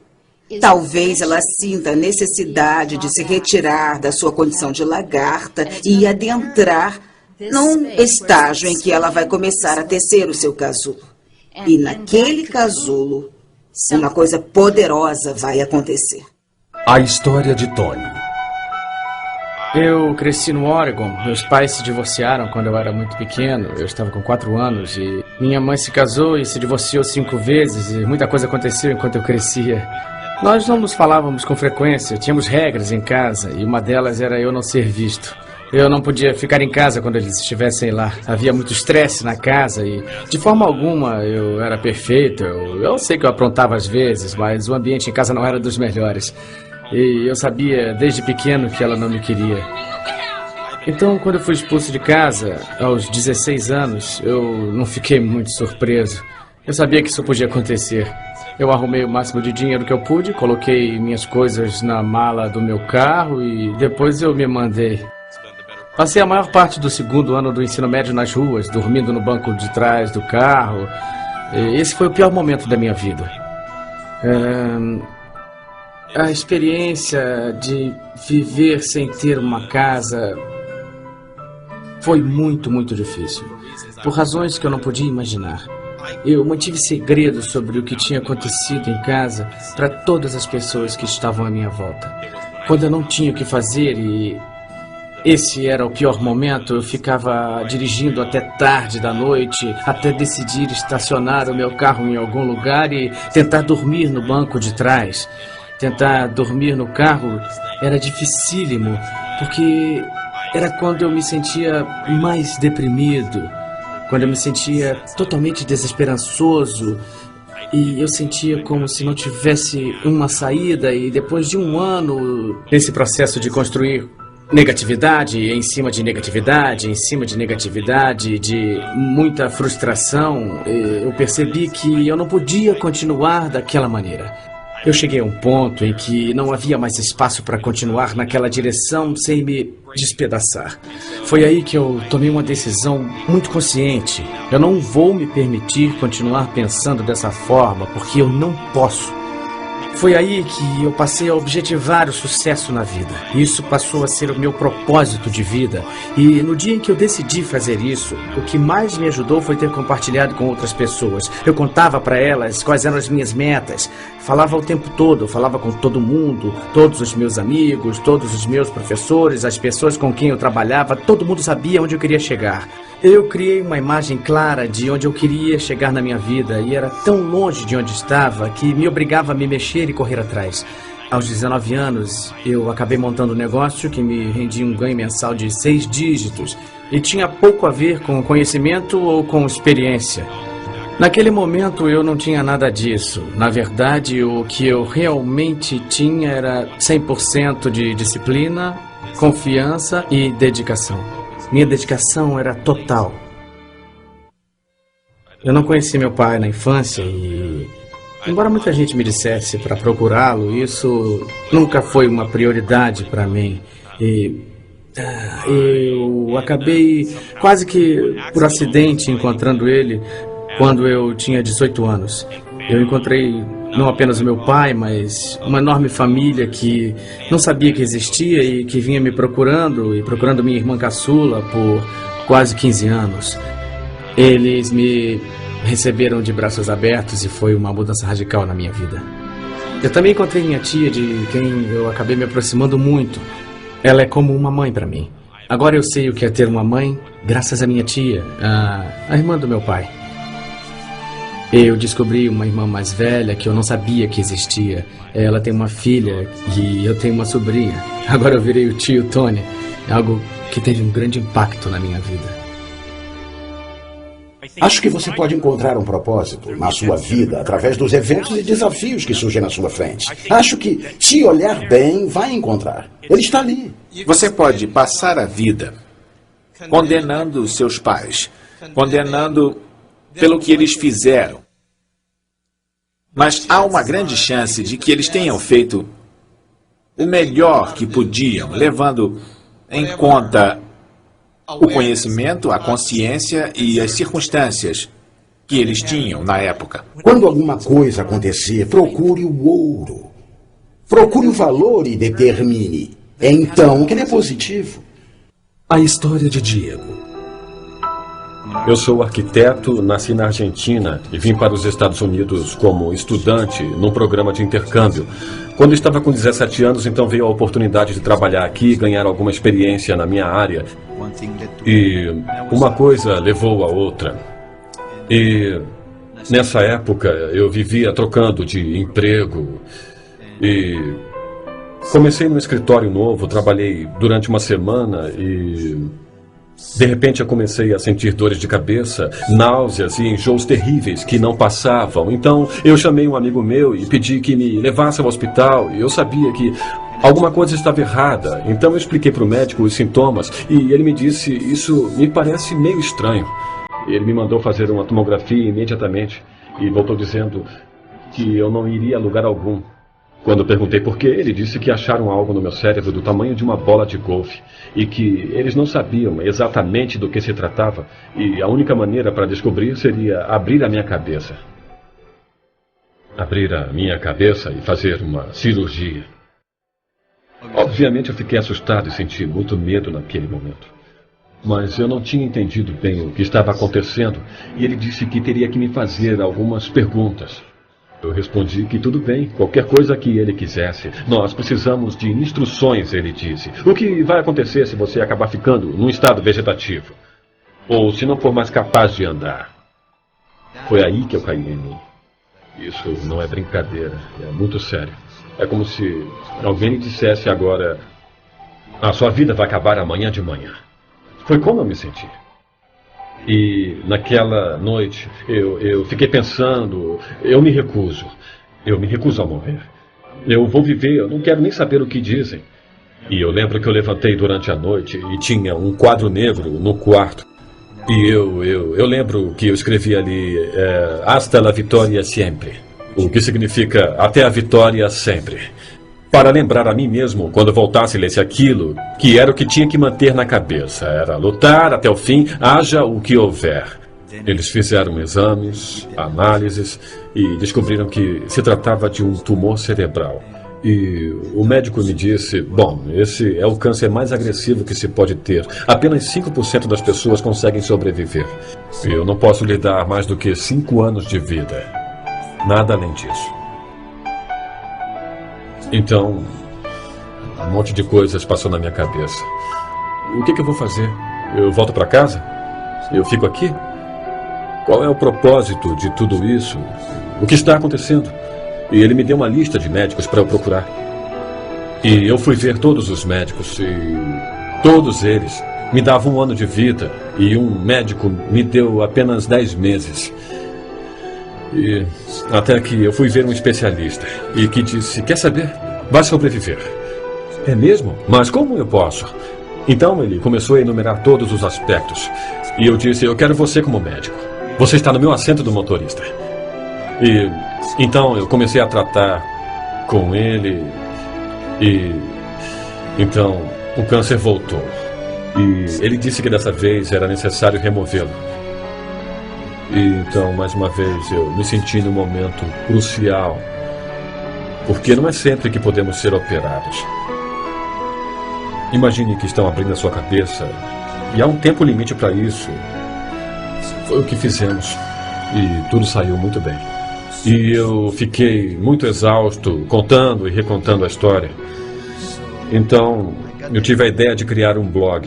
talvez ela sinta a necessidade de se retirar da sua condição de lagarta e adentrar num estágio em que ela vai começar a tecer o seu casulo. E naquele casulo, uma coisa poderosa vai acontecer. A história de Tony. Eu cresci no Oregon. Meus pais se divorciaram quando eu era muito pequeno. Eu estava com 4 anos e minha mãe se casou e se divorciou 5 vezes e muita coisa aconteceu enquanto eu crescia. Nós não nos falávamos com frequência, tínhamos regras em casa e uma delas era eu não ser visto. Eu não podia ficar em casa quando eles estivessem lá. Havia muito estresse na casa e, de forma alguma, eu era perfeito. Eu sei que eu aprontava às vezes, mas o ambiente em casa não era dos melhores. E eu sabia desde pequeno que ela não me queria. Então, quando eu fui expulso de casa, aos 16 anos, eu não fiquei muito surpreso. Eu sabia que isso podia acontecer. Eu arrumei o máximo de dinheiro que eu pude, coloquei minhas coisas na mala do meu carro e depois eu me mandei. Passei a maior parte do 2º ano do ensino médio nas ruas, dormindo no banco de trás do carro. Esse foi o pior momento da minha vida. A experiência de viver sem ter uma casa foi muito, muito difícil. Por razões que eu não podia imaginar. Eu mantive segredo sobre o que tinha acontecido em casa para todas as pessoas que estavam à minha volta. Quando eu não tinha o que fazer e esse era o pior momento, eu ficava dirigindo até tarde da noite, até decidir estacionar o meu carro em algum lugar e tentar dormir no banco de trás. Tentar dormir no carro era dificílimo, porque era quando eu me sentia mais deprimido, quando eu me sentia totalmente desesperançoso e eu sentia como se não tivesse uma saída. E depois de um ano nesse processo de construir negatividade em cima de negatividade, em cima de negatividade, de muita frustração, eu percebi que eu não podia continuar daquela maneira. Eu cheguei a um ponto em que não havia mais espaço para continuar naquela direção sem me despedaçar. Foi aí que eu tomei uma decisão muito consciente. Eu não vou me permitir continuar pensando dessa forma, porque eu não posso. Foi aí que eu passei a objetivar o sucesso na vida. Isso passou a ser o meu propósito de vida. E no dia em que eu decidi fazer isso, o que mais me ajudou foi ter compartilhado com outras pessoas. Eu contava para elas quais eram as minhas metas. Falava o tempo todo, falava com todo mundo, todos os meus amigos, todos os meus professores, as pessoas com quem eu trabalhava, todo mundo sabia onde eu queria chegar. Eu criei uma imagem clara de onde eu queria chegar na minha vida e era tão longe de onde estava que me obrigava a me mexer e correr atrás. Aos 19 anos, eu acabei montando um negócio que me rendia um ganho mensal de 6 dígitos e tinha pouco a ver com conhecimento ou com experiência. Naquele momento eu não tinha nada disso. Na verdade, o que eu realmente tinha era 100% de disciplina, confiança e dedicação. Minha dedicação era total. Eu não conheci meu pai na infância e, embora muita gente me dissesse para procurá-lo, isso nunca foi uma prioridade para mim. E eu acabei quase que por acidente encontrando ele quando eu tinha 18 anos. Eu encontrei não apenas o meu pai, mas uma enorme família que não sabia que existia e que vinha me procurando e procurando minha irmã caçula por quase 15 anos. Eles me receberam de braços abertos e foi uma mudança radical na minha vida. Eu também encontrei minha tia, de quem eu acabei me aproximando muito. Ela é como uma mãe para mim. Agora eu sei o que é ter uma mãe graças à minha tia, a irmã do meu pai. Eu descobri uma irmã mais velha que eu não sabia que existia. Ela tem uma filha e eu tenho uma sobrinha. Agora eu virei o tio Tony. É algo que teve um grande impacto na minha vida. Acho que você pode encontrar um propósito na sua vida através dos eventos e desafios que surgem na sua frente. Acho que, se olhar bem, vai encontrar. Ele está ali. Você pode passar a vida condenando seus pais, condenando pelo que eles fizeram. Mas há uma grande chance de que eles tenham feito o melhor que podiam, levando em conta o conhecimento, a consciência e as circunstâncias que eles tinham na época. Quando alguma coisa acontecer, procure o ouro. Procure o valor e determine. É então que ele é positivo. A história de Diego. Eu sou arquiteto, nasci na Argentina e vim para os Estados Unidos como estudante num programa de intercâmbio. Quando estava com 17 anos, então veio a oportunidade de trabalhar aqui, ganhar alguma experiência na minha área. E uma coisa levou a outra. E nessa época eu vivia trocando de emprego e comecei no escritório novo, trabalhei durante uma semana e de repente eu comecei a sentir dores de cabeça, náuseas e enjoos terríveis que não passavam. Então eu chamei um amigo meu e pedi que me levasse ao hospital. E eu sabia que alguma coisa estava errada. Então eu expliquei para o médico os sintomas e ele me disse: isso me parece meio estranho. Ele me mandou fazer uma tomografia imediatamente e voltou dizendo que eu não iria a lugar algum. Quando eu perguntei por quê, ele disse que acharam algo no meu cérebro do tamanho de uma bola de golfe e que eles não sabiam exatamente do que se tratava e a única maneira para descobrir seria abrir a minha cabeça. abrir a minha cabeça e fazer uma cirurgia. Obviamente eu fiquei assustado e senti muito medo naquele momento. Mas eu não tinha entendido bem o que estava acontecendo e ele disse que teria que me fazer algumas perguntas. Eu respondi que tudo bem, qualquer coisa que ele quisesse. Nós precisamos de instruções, ele disse. O que vai acontecer se você acabar ficando num estado vegetativo? Ou se não for mais capaz de andar? Foi aí que eu caí em mim. Isso não é brincadeira, é muito sério. É como se alguém lhe dissesse agora: a sua vida vai acabar amanhã de manhã. Foi como eu me senti. E naquela noite eu fiquei pensando, eu me recuso a morrer. Eu vou viver, eu não quero nem saber o que dizem. E eu lembro que eu levantei durante a noite e tinha um quadro negro no quarto. E eu lembro que eu escrevi ali, hasta la vitória sempre. O que significa até a vitória sempre. Para lembrar a mim mesmo, quando voltasse e lesse aquilo, que era o que tinha que manter na cabeça. Era lutar até o fim, haja o que houver. Eles fizeram exames, análises e descobriram que se tratava de um tumor cerebral. E o médico me disse: bom, esse é o câncer mais agressivo que se pode ter. Apenas 5% das pessoas conseguem sobreviver. Eu não posso lhe dar mais do que 5 anos de vida. Nada além disso. Então, um monte de coisas passou na minha cabeça. O que eu vou fazer? Eu volto para casa? Eu fico aqui? Qual é o propósito de tudo isso? O que está acontecendo? E ele me deu uma lista de médicos para eu procurar. E eu fui ver todos os médicos e todos eles me davam 1 ano de vida e um médico me deu apenas 10 meses. E até que eu fui ver um especialista e que disse: quer saber? Vai sobreviver. É mesmo? Mas como eu posso? Então ele começou a enumerar todos os aspectos. E eu disse: eu quero você como médico. Você está no meu assento do motorista. E então eu comecei a tratar com ele. E então o câncer voltou. E ele disse que dessa vez era necessário removê-lo. E então, mais uma vez, eu me senti num momento crucial. Porque não é sempre que podemos ser operados. Imagine que estão abrindo a sua cabeça e há um tempo limite para isso. Foi o que fizemos e tudo saiu muito bem. E eu fiquei muito exausto contando e recontando a história. Então, eu tive a ideia de criar um blog.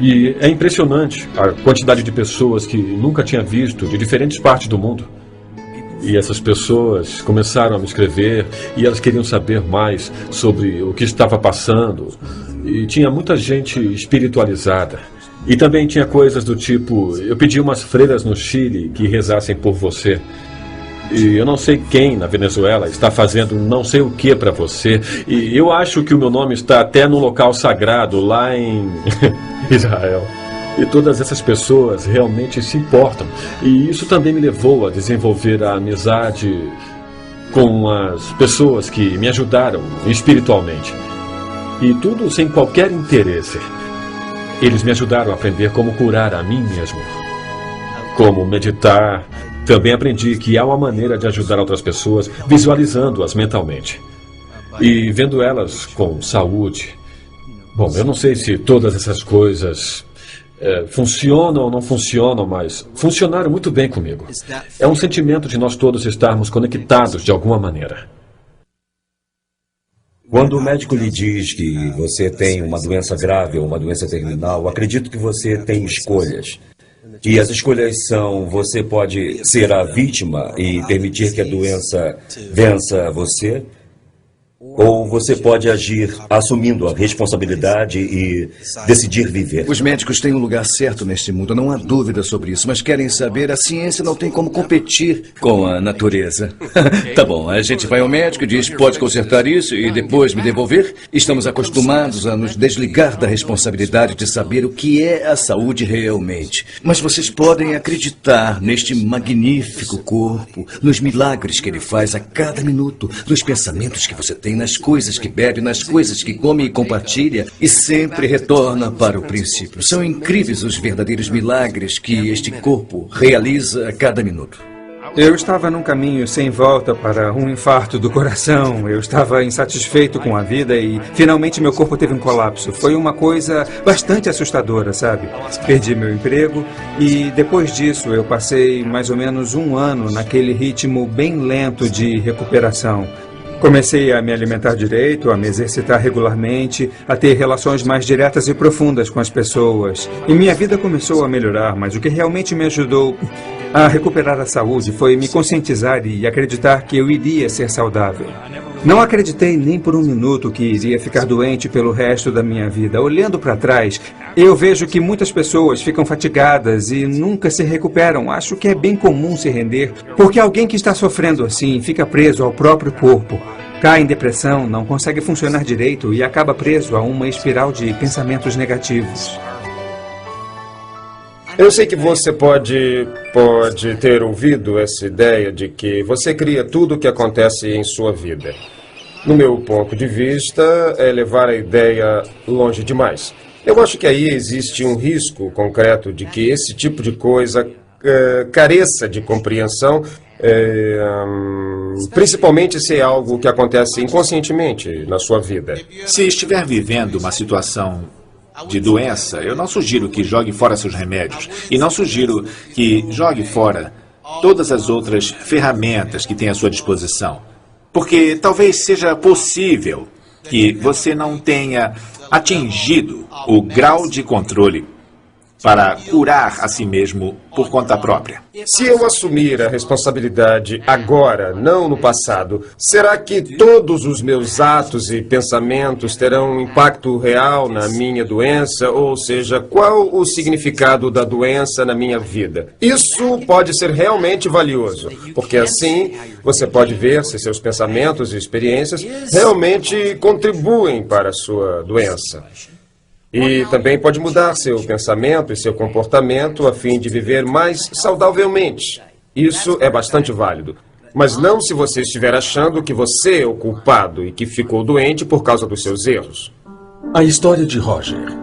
E é impressionante a quantidade de pessoas que nunca tinha visto de diferentes partes do mundo. E essas pessoas começaram a me escrever e elas queriam saber mais sobre o que estava passando. E tinha muita gente espiritualizada. E também tinha coisas do tipo: eu pedi umas freiras no Chile que rezassem por você. E eu não sei quem na Venezuela está fazendo não sei o que para você. E eu acho que o meu nome está até no local sagrado lá em Israel. E todas essas pessoas realmente se importam. E isso também me levou a desenvolver a amizade com as pessoas que me ajudaram espiritualmente. E tudo sem qualquer interesse. Eles me ajudaram a aprender como curar a mim mesmo. Como meditar. Também aprendi que há uma maneira de ajudar outras pessoas visualizando-as mentalmente. E vendo elas com saúde. Bom, eu não sei se todas essas coisas funcionam ou não funcionam, mas funcionaram muito bem comigo. É um sentimento de nós todos estarmos conectados de alguma maneira. Quando o médico lhe diz que você tem uma doença grave ou uma doença terminal, acredito que você tem escolhas. E as escolhas são: você pode ser a vítima e permitir que a doença vença você, ou você pode agir assumindo a responsabilidade e decidir viver. Os médicos têm um lugar certo neste mundo, não há dúvida sobre isso, mas querem saber: a ciência não tem como competir com a natureza. Tá bom, a gente vai ao médico e diz: pode consertar isso e depois me devolver? Estamos acostumados a nos desligar da responsabilidade de saber o que é a saúde realmente. Mas vocês podem acreditar neste magnífico corpo, nos milagres que ele faz a cada minuto, nos pensamentos que você tem, nas coisas que bebe, nas coisas que come e compartilha, e sempre retorna para o princípio. São incríveis os verdadeiros milagres que este corpo realiza a cada minuto. Eu estava num caminho sem volta para um infarto do coração. Eu estava insatisfeito com a vida e finalmente meu corpo teve um colapso. Foi uma coisa bastante assustadora, sabe? Perdi meu emprego e depois disso eu passei mais ou menos um ano naquele ritmo bem lento de recuperação. Comecei a me alimentar direito, a me exercitar regularmente, a ter relações mais diretas e profundas com as pessoas. E minha vida começou a melhorar, mas o que realmente me ajudou a recuperar a saúde foi me conscientizar e acreditar que eu iria ser saudável. Não acreditei nem por um minuto que iria ficar doente pelo resto da minha vida. Olhando para trás, eu vejo que muitas pessoas ficam fatigadas e nunca se recuperam. Acho que é bem comum se render, porque alguém que está sofrendo assim fica preso ao próprio corpo. Cai em depressão, não consegue funcionar direito e acaba preso a uma espiral de pensamentos negativos. Eu sei que você pode ter ouvido essa ideia de que você cria tudo o que acontece em sua vida. No meu ponto de vista, é levar a ideia longe demais. Eu acho que aí existe um risco concreto de que esse tipo de coisa careça de compreensão, principalmente se é algo que acontece inconscientemente na sua vida. Se estiver vivendo uma situação de doença, eu não sugiro que jogue fora seus remédios e não sugiro que jogue fora todas as outras ferramentas que tem à sua disposição. Porque talvez seja possível que você não tenha atingido o grau de controle para curar a si mesmo por conta própria. Se eu assumir a responsabilidade agora, não no passado, será que todos os meus atos e pensamentos terão um impacto real na minha doença? Ou seja, qual o significado da doença na minha vida? Isso pode ser realmente valioso, porque assim você pode ver se seus pensamentos e experiências realmente contribuem para a sua doença. E também pode mudar seu pensamento e seu comportamento a fim de viver mais saudavelmente. Isso é bastante válido. Mas não se você estiver achando que você é o culpado e que ficou doente por causa dos seus erros. A história de Roger.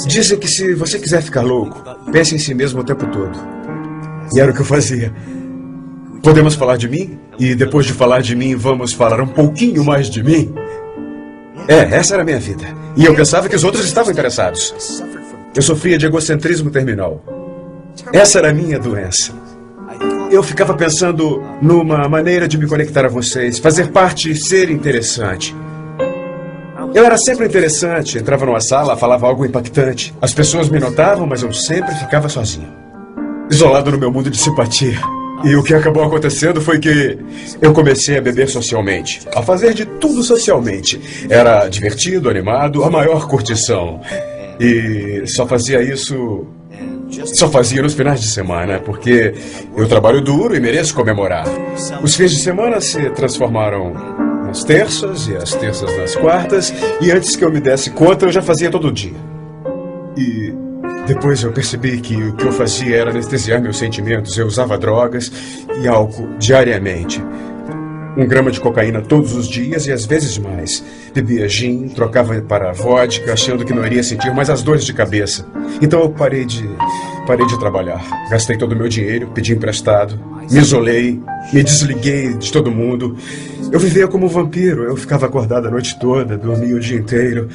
Dizem que se você quiser ficar louco, pense em si mesmo o tempo todo. E era o que eu fazia. Podemos falar de mim? E depois de falar de mim, vamos falar um pouquinho mais de mim? Essa era a minha vida. E eu pensava que os outros estavam interessados. Eu sofria de egocentrismo terminal. Essa era a minha doença. Eu ficava pensando numa maneira de me conectar a vocês, fazer parte e ser interessante. Eu era sempre interessante, entrava numa sala, falava algo impactante. As pessoas me notavam, mas eu sempre ficava sozinho. Isolado no meu mundo de simpatia. E o que acabou acontecendo foi que eu comecei a beber socialmente, a fazer de tudo socialmente. Era divertido, animado, a maior curtição. E só fazia nos finais de semana, porque eu trabalho duro e mereço comemorar. Os fins de semana se transformaram nas terças e as terças nas quartas, e antes que eu me desse conta, eu já fazia todo dia. E depois eu percebi que o que eu fazia era anestesiar meus sentimentos. Eu usava drogas e álcool diariamente. 1 grama de cocaína todos os dias e às vezes mais. Bebia gin, trocava para vodka, achando que não iria sentir mais as dores de cabeça. Então eu parei de trabalhar. Gastei todo o meu dinheiro, pedi emprestado, me isolei, me desliguei de todo mundo. Eu vivia como um vampiro. Eu ficava acordado a noite toda, dormia o dia inteiro.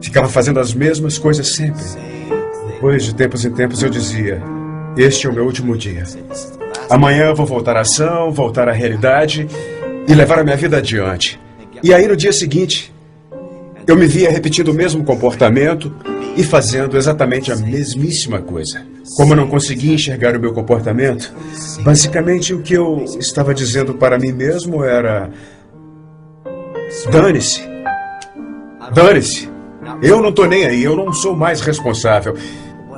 Ficava fazendo as mesmas coisas sempre. Depois de tempos em tempos eu dizia: este é o meu último dia. Amanhã eu vou voltar à ação, voltar à realidade e levar a minha vida adiante. E aí no dia seguinte, eu me via repetindo o mesmo comportamento e fazendo exatamente a mesmíssima coisa. Como eu não conseguia enxergar o meu comportamento, basicamente o que eu estava dizendo para mim mesmo era: dane-se. Dane-se. Eu não estou nem aí, eu não sou mais responsável.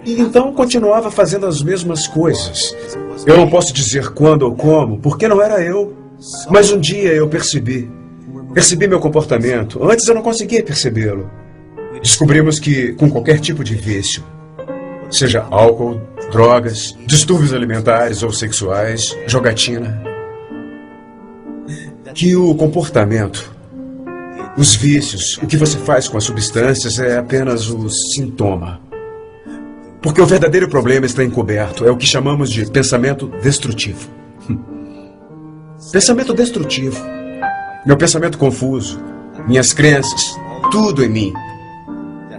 E então continuava fazendo as mesmas coisas. Eu não posso dizer quando ou como, porque não era eu. Mas um dia eu percebi meu comportamento. Antes eu não conseguia percebê-lo. Descobrimos que com qualquer tipo de vício, seja álcool, drogas, distúrbios alimentares ou sexuais, jogatina, que o comportamento, os vícios, o que você faz com as substâncias é apenas o sintoma. Porque o verdadeiro problema está encoberto. É o que chamamos de pensamento destrutivo. Pensamento destrutivo. Meu pensamento confuso. Minhas crenças. Tudo em mim.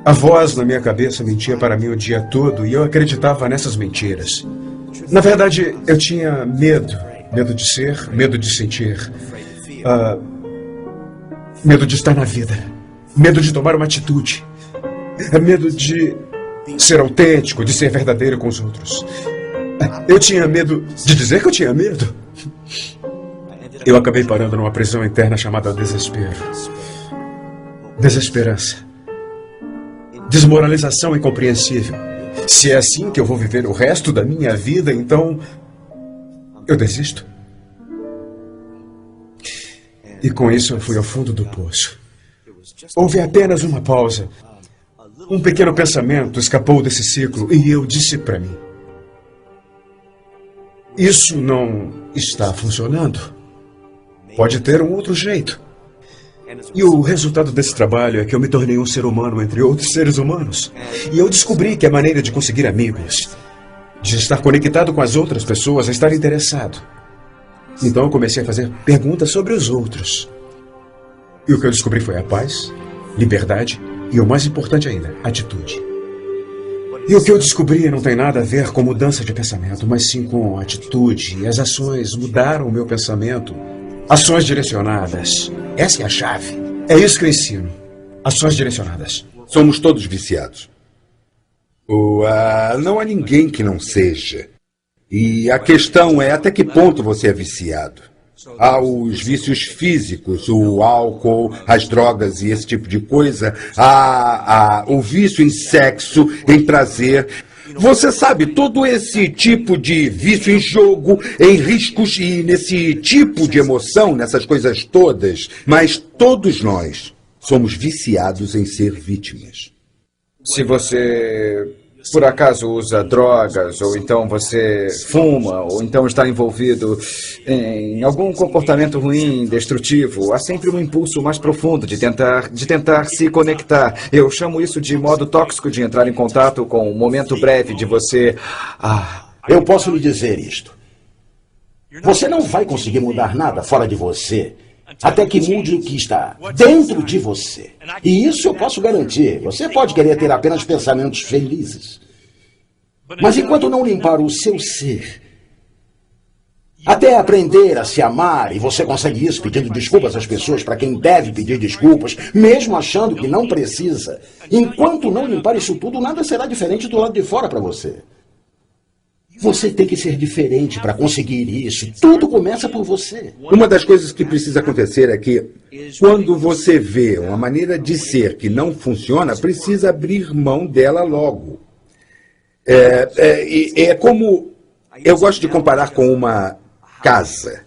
A voz na minha cabeça mentia para mim o dia todo e eu acreditava nessas mentiras. Na verdade, eu tinha medo. Medo de ser, medo de sentir. Medo de estar na vida. Medo de tomar uma atitude. Medo de ser autêntico, de ser verdadeiro com os outros. Eu tinha medo de dizer que eu tinha medo. Eu acabei parando numa prisão interna chamada desespero. Desesperança. Desmoralização incompreensível. Se é assim que eu vou viver o resto da minha vida, então eu desisto. E com isso eu fui ao fundo do poço. Houve apenas uma pausa. Um pequeno pensamento escapou desse ciclo e eu disse para mim: isso não está funcionando. Pode ter um outro jeito. E o resultado desse trabalho é que eu me tornei um ser humano entre outros seres humanos. E eu descobri que a maneira de conseguir amigos, de estar conectado com as outras pessoas, é estar interessado. Então eu comecei a fazer perguntas sobre os outros. E o que eu descobri foi a paz, liberdade e, o mais importante ainda, atitude. E o que eu descobri não tem nada a ver com mudança de pensamento, mas sim com atitude. E as ações mudaram o meu pensamento. Ações direcionadas. Essa é a chave. É isso que eu ensino. Ações direcionadas. Somos todos viciados. Não há ninguém que não seja. E a questão é até que ponto você é viciado. Há os vícios físicos, o álcool, as drogas e esse tipo de coisa. Há o vício em sexo, em prazer. Você sabe, todo esse tipo de vício em jogo, em riscos e nesse tipo de emoção, nessas coisas todas. Mas todos nós somos viciados em ser vítimas. Se você, por acaso, usa drogas, ou então você fuma, ou então está envolvido em algum comportamento ruim, destrutivo, há sempre um impulso mais profundo de tentar se conectar. Eu chamo isso de modo tóxico de entrar em contato com um momento breve de você... Eu posso lhe dizer isto. Você não vai conseguir mudar nada fora de você até que mude o que está dentro de você. E isso eu posso garantir. Você pode querer ter apenas pensamentos felizes. Mas enquanto não limpar o seu ser, até aprender a se amar, e você consegue isso pedindo desculpas às pessoas para quem deve pedir desculpas, mesmo achando que não precisa, enquanto não limpar isso tudo, nada será diferente do lado de fora para você. Você tem que ser diferente para conseguir isso. Tudo começa por você. Uma das coisas que precisa acontecer é que, quando você vê uma maneira de ser que não funciona, precisa abrir mão dela logo. É como... Eu gosto de comparar com uma casa.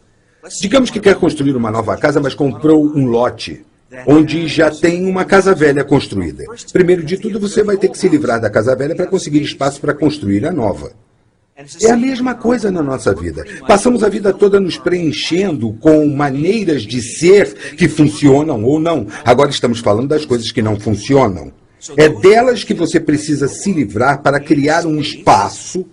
Digamos que quer construir uma nova casa, mas comprou um lote onde já tem uma casa velha construída. Primeiro de tudo, você vai ter que se livrar da casa velha para conseguir espaço para construir a nova. É a mesma coisa na nossa vida. Passamos a vida toda nos preenchendo com maneiras de ser que funcionam ou não. Agora estamos falando das coisas que não funcionam. É delas que você precisa se livrar para criar um espaço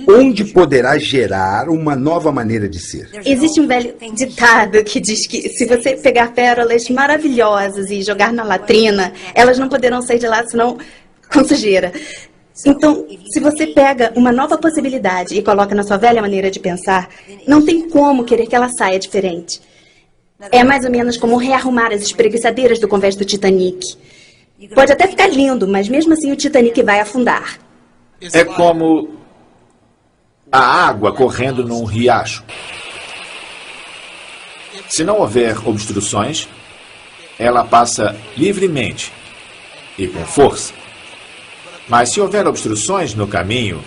onde poderá gerar uma nova maneira de ser. Existe um velho ditado que diz que se você pegar pérolas maravilhosas e jogar na latrina, elas não poderão sair de lá senão com sujeira. Então, se você pega uma nova possibilidade e coloca na sua velha maneira de pensar, não tem como querer que ela saia diferente. É mais ou menos como rearrumar as espreguiçadeiras do convés do Titanic. Pode até ficar lindo, mas mesmo assim o Titanic vai afundar. É como a água correndo num riacho. Se não houver obstruções, ela passa livremente e com força. Mas se houver obstruções no caminho,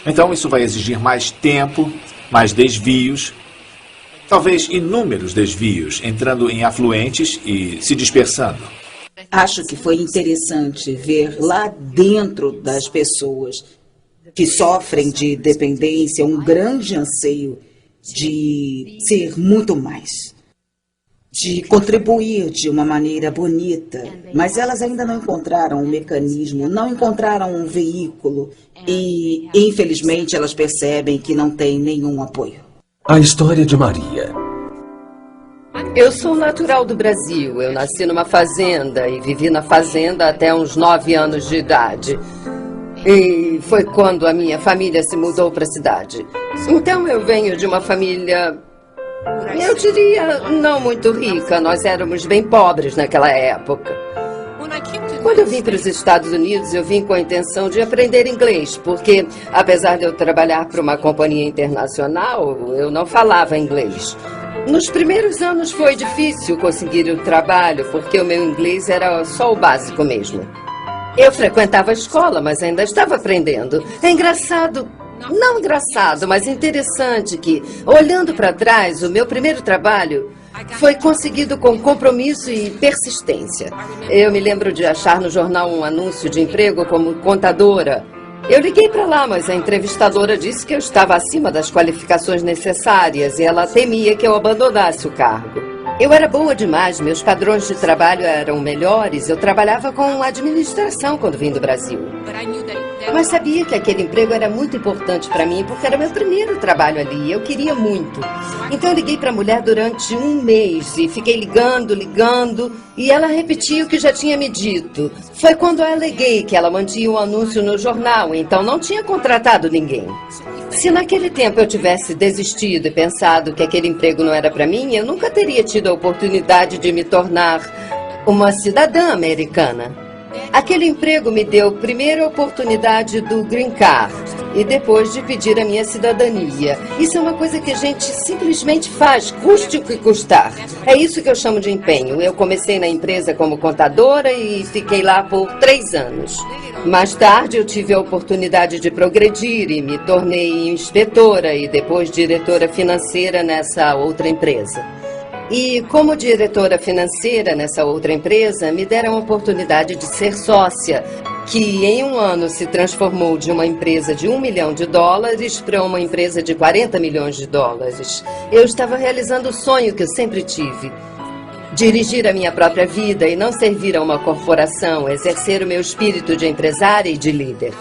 então isso vai exigir mais tempo, mais desvios, talvez inúmeros desvios, entrando em afluentes e se dispersando. Acho que foi interessante ver lá dentro das pessoas que sofrem de dependência um grande anseio de ser muito mais. de contribuir de uma maneira bonita, mas elas ainda não encontraram um mecanismo, não encontraram um veículo e, infelizmente, elas percebem que não têm nenhum apoio. A história de Maria. Eu sou natural do Brasil. Eu nasci numa fazenda e vivi na fazenda até uns 9 anos de idade. E foi quando a minha família se mudou para a cidade. Então eu venho de uma família, eu diria, não muito rica. Nós éramos bem pobres naquela época. Quando eu vim para os Estados Unidos, eu vim com a intenção de aprender inglês, porque apesar de eu trabalhar para uma companhia internacional, eu não falava inglês. Nos primeiros anos foi difícil conseguir o trabalho, porque o meu inglês era só o básico mesmo. Eu frequentava a escola, mas ainda estava aprendendo. É engraçado, não engraçado, mas interessante que, olhando para trás, o meu primeiro trabalho foi conseguido com compromisso e persistência. Eu me lembro de achar no jornal um anúncio de emprego como contadora. Eu liguei para lá, mas a entrevistadora disse que eu estava acima das qualificações necessárias e ela temia que eu abandonasse o cargo. Eu era boa demais, meus padrões de trabalho eram melhores, eu trabalhava com administração quando vim do Brasil. Mas sabia que aquele emprego era muito importante para mim, porque era meu primeiro trabalho ali, eu queria muito. Então eu liguei para a mulher durante um mês e fiquei ligando, e ela repetia o que já tinha me dito. Foi quando eu aleguei que ela mantinha o anúncio no jornal, então não tinha contratado ninguém. Se naquele tempo eu tivesse desistido e pensado que aquele emprego não era para mim, eu nunca teria tido a oportunidade de me tornar uma cidadã americana. Aquele emprego me deu primeiro a oportunidade do Green Card e depois de pedir a minha cidadania. Isso é uma coisa que a gente simplesmente faz, custe o que custar. É isso que eu chamo de empenho. Eu comecei na empresa como contadora e fiquei lá por 3 anos. Mais tarde eu tive a oportunidade de progredir e me tornei inspetora e depois diretora financeira nessa outra empresa. E como diretora financeira nessa outra empresa, me deram a oportunidade de ser sócia, que em um ano se transformou de uma empresa de $1 milhão para uma empresa de $40 milhões. Eu estava realizando o sonho que eu sempre tive. Dirigir a minha própria vida e não servir a uma corporação, exercer o meu espírito de empresária e de líder.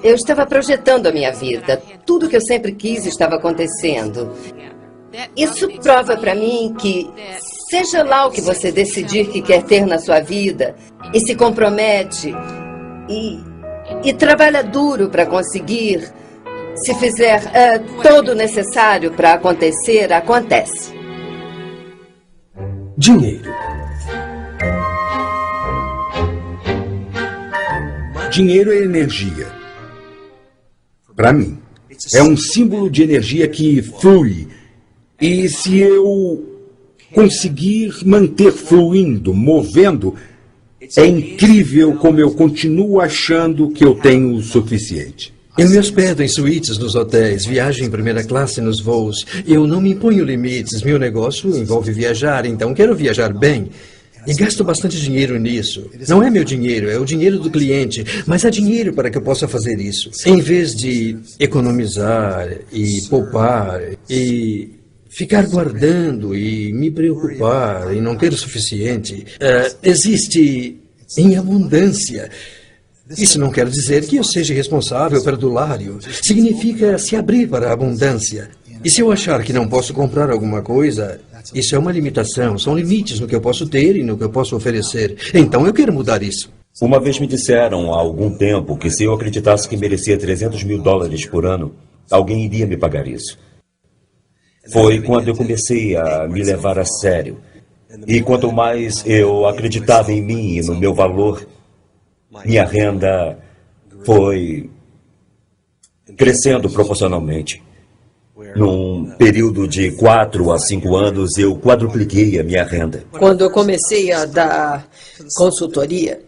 Eu estava projetando a minha vida. Tudo que eu sempre quis estava acontecendo. Isso prova para mim que, seja lá o que você decidir que quer ter na sua vida, e se compromete, e trabalha duro para conseguir, se fizer todo o necessário para acontecer, acontece. Dinheiro. Dinheiro é energia. Para mim, é um símbolo de energia que flui. E se eu conseguir manter fluindo, movendo, é incrível como eu continuo achando que eu tenho o suficiente. Eu me hospedo em suítes nos hotéis, viajo em primeira classe nos voos. Eu não me imponho limites. Meu negócio envolve viajar, então quero viajar bem. E gasto bastante dinheiro nisso. Não é meu dinheiro, é o dinheiro do cliente. Mas há dinheiro para que eu possa fazer isso. Em vez de economizar e poupar e ficar guardando e me preocupar em não ter o suficiente, existe em abundância. Isso não quer dizer que eu seja responsável perdulário. Significa se abrir para a abundância. E se eu achar que não posso comprar alguma coisa, isso é uma limitação. São limites no que eu posso ter e no que eu posso oferecer. Então eu quero mudar isso. Uma vez me disseram há algum tempo que se eu acreditasse que merecia $300 mil por ano, alguém iria me pagar isso. Foi quando eu comecei a me levar a sério. E quanto mais eu acreditava em mim e no meu valor, minha renda foi crescendo proporcionalmente. Num período de 4 a 5 anos, eu quadrupliquei a minha renda. Quando eu comecei a dar consultoria,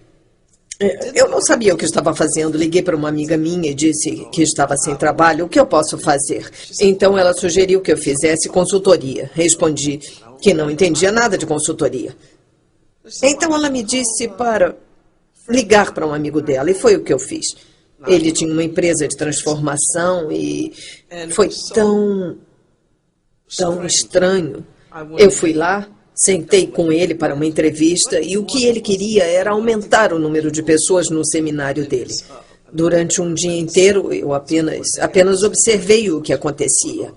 eu não sabia o que estava fazendo. Liguei para uma amiga minha e disse que estava sem trabalho. O que eu posso fazer? Então ela sugeriu que eu fizesse consultoria. Respondi que não entendia nada de consultoria. Então ela me disse para ligar para um amigo dela e foi o que eu fiz. Ele tinha uma empresa de transformação e foi tão estranho. Eu fui lá Sentei com ele para uma entrevista e o que ele queria era aumentar o número de pessoas no seminário dele. Durante um dia inteiro, eu apenas observei o que acontecia.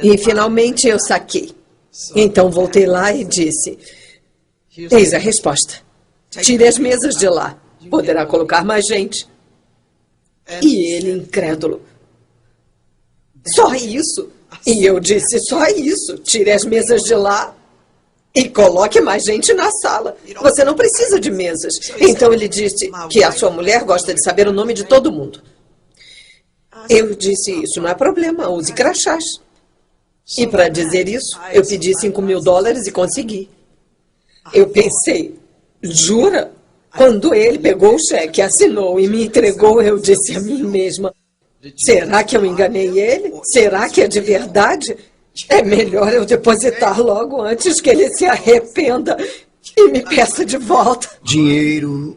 E finalmente eu saquei. Então voltei lá e disse: eis a resposta. Tire as mesas de lá. Poderá colocar mais gente. E ele, incrédulo: só isso? E eu disse: só isso. Tire as mesas de lá e coloque mais gente na sala. Você não precisa de mesas. Então ele disse que a sua mulher gosta de saber o nome de todo mundo. Eu disse: isso não é problema, use crachás. E para dizer isso, eu pedi $5.000 e consegui. Eu pensei: jura? Quando ele pegou o cheque, assinou e me entregou, eu disse a mim mesma: será que eu enganei ele? Será que é de verdade? É melhor eu depositar logo antes que ele se arrependa e me peça de volta. Dinheiro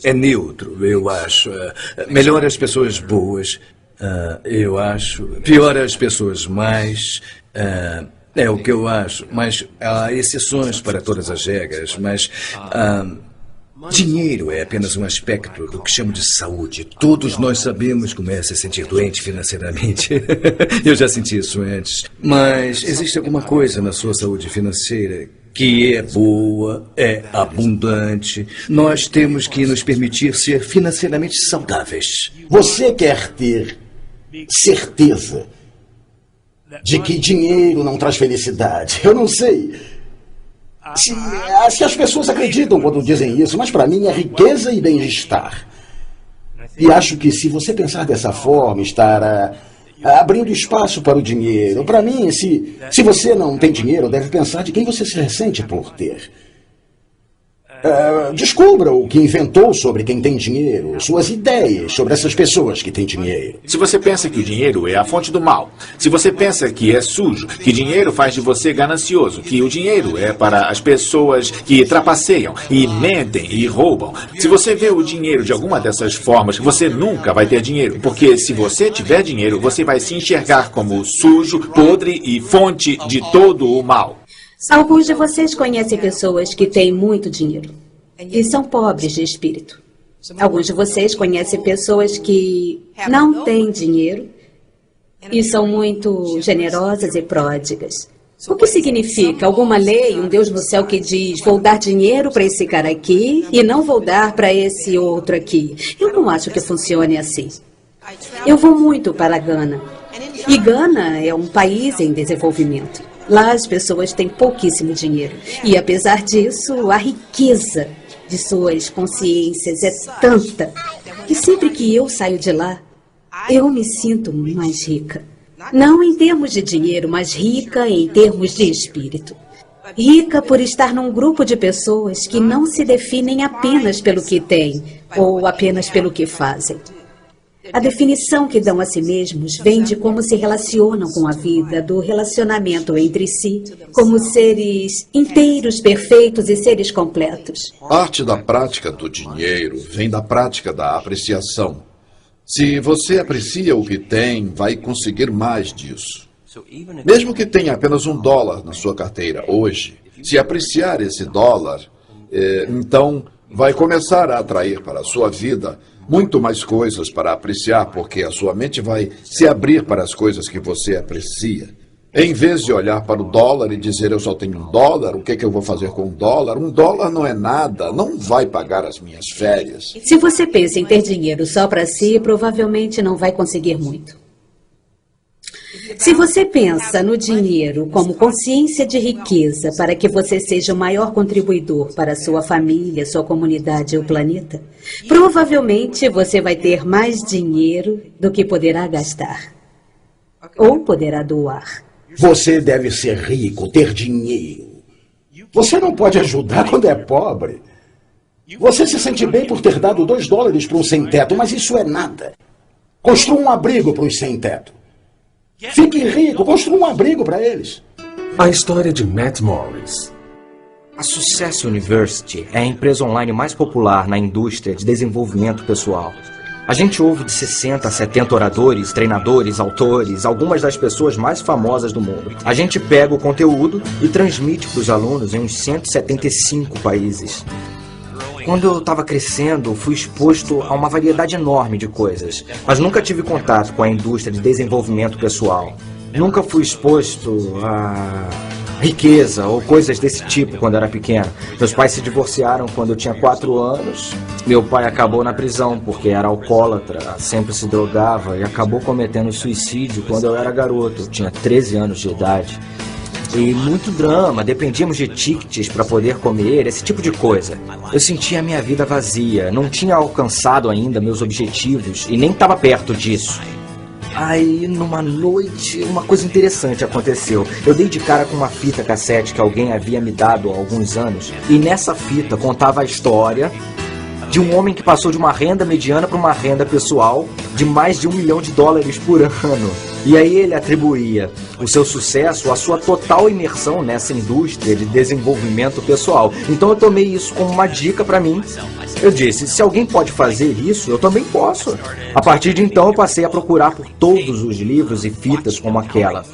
é neutro, eu acho. Melhor as pessoas boas, eu acho. Pior as pessoas mais. É o que eu acho. Mas há exceções para todas as regras. Mas dinheiro é apenas um aspecto do que chamo de saúde. Todos nós sabemos como é se sentir doente financeiramente. Eu já senti isso antes. Mas existe alguma coisa na sua saúde financeira que é boa, é abundante. Nós temos que nos permitir ser financeiramente saudáveis. Você quer ter certeza de que dinheiro não traz felicidade? Eu não sei. Se as pessoas acreditam quando dizem isso, mas para mim é riqueza e bem-estar. E acho que se você pensar dessa forma, estar abrindo espaço para o dinheiro. Para mim, se você não tem dinheiro, deve pensar de quem você se ressente por ter. Descubra o que inventou sobre quem tem dinheiro, suas ideias sobre essas pessoas que têm dinheiro. Se você pensa que o dinheiro é a fonte do mal, se você pensa que é sujo, que dinheiro faz de você ganancioso, que o dinheiro é para as pessoas que trapaceiam e mentem e roubam, se você vê o dinheiro de alguma dessas formas, você nunca vai ter dinheiro, porque se você tiver dinheiro, você vai se enxergar como sujo, podre e fonte de todo o mal. Alguns de vocês conhecem pessoas que têm muito dinheiro e são pobres de espírito. Alguns de vocês conhecem pessoas que não têm dinheiro e são muito generosas e pródigas. O que significa? Alguma lei, um Deus no céu que diz: vou dar dinheiro para esse cara aqui e não vou dar para esse outro aqui. Eu não acho que funcione assim. Eu vou muito para a Gana. E Gana é um país em desenvolvimento. Lá as pessoas têm pouquíssimo dinheiro. E apesar disso, a riqueza de suas consciências é tanta que sempre que eu saio de lá, eu me sinto mais rica. Não em termos de dinheiro, mas rica em termos de espírito. Rica por estar num grupo de pessoas que não se definem apenas pelo que têm ou apenas pelo que fazem. A definição que dão a si mesmos vem de como se relacionam com a vida, do relacionamento entre si, como seres inteiros, perfeitos e seres completos. Parte da prática do dinheiro vem da prática da apreciação. Se você aprecia o que tem, vai conseguir mais disso. Mesmo que tenha apenas $1 na sua carteira hoje, se apreciar esse dólar, então vai começar a atrair para a sua vida muito mais coisas para apreciar, porque a sua mente vai se abrir para as coisas que você aprecia. Em vez de olhar para o dólar e dizer: eu só tenho $1, o que eu vou fazer com $1? $1 não é nada, não vai pagar as minhas férias. Se você pensa em ter dinheiro só para si, provavelmente não vai conseguir muito. Se você pensa no dinheiro como consciência de riqueza para que você seja o maior contribuidor para a sua família, sua comunidade e o planeta, provavelmente você vai ter mais dinheiro do que poderá gastar. Ou poderá doar. Você deve ser rico, ter dinheiro. Você não pode ajudar quando é pobre. Você se sente bem por ter dado $2 para um sem-teto, mas isso é nada. Construa um abrigo para os sem-teto. Fique rico, construa um abrigo para eles. A história de Matt Morris. A Success University é a empresa online mais popular na indústria de desenvolvimento pessoal. A gente ouve de 60 a 70 oradores, treinadores, autores, algumas das pessoas mais famosas do mundo. A gente pega o conteúdo e transmite para os alunos em uns 175 países. Quando eu estava crescendo, fui exposto a uma variedade enorme de coisas, mas nunca tive contato com a indústria de desenvolvimento pessoal. Nunca fui exposto a riqueza ou coisas desse tipo quando era pequeno. Meus pais se divorciaram quando eu tinha 4 anos. Meu pai acabou na prisão porque era alcoólatra, sempre se drogava e acabou cometendo suicídio quando eu era garoto. Eu tinha 13 anos de idade. E muito drama, dependíamos de tickets para poder comer, esse tipo de coisa. Eu sentia a minha vida vazia, não tinha alcançado ainda meus objetivos e nem estava perto disso. Aí, numa noite, uma coisa interessante aconteceu. Eu dei de cara com uma fita cassete que alguém havia me dado há alguns anos. E nessa fita contava a história de um homem que passou de uma renda mediana para uma renda pessoal de mais de $1 milhão por ano. E aí ele atribuía o seu sucesso à sua total imersão nessa indústria de desenvolvimento pessoal. Então eu tomei isso como uma dica para mim. Eu disse, se alguém pode fazer isso, eu também posso. A partir de então eu passei a procurar por todos os livros e fitas como aquela.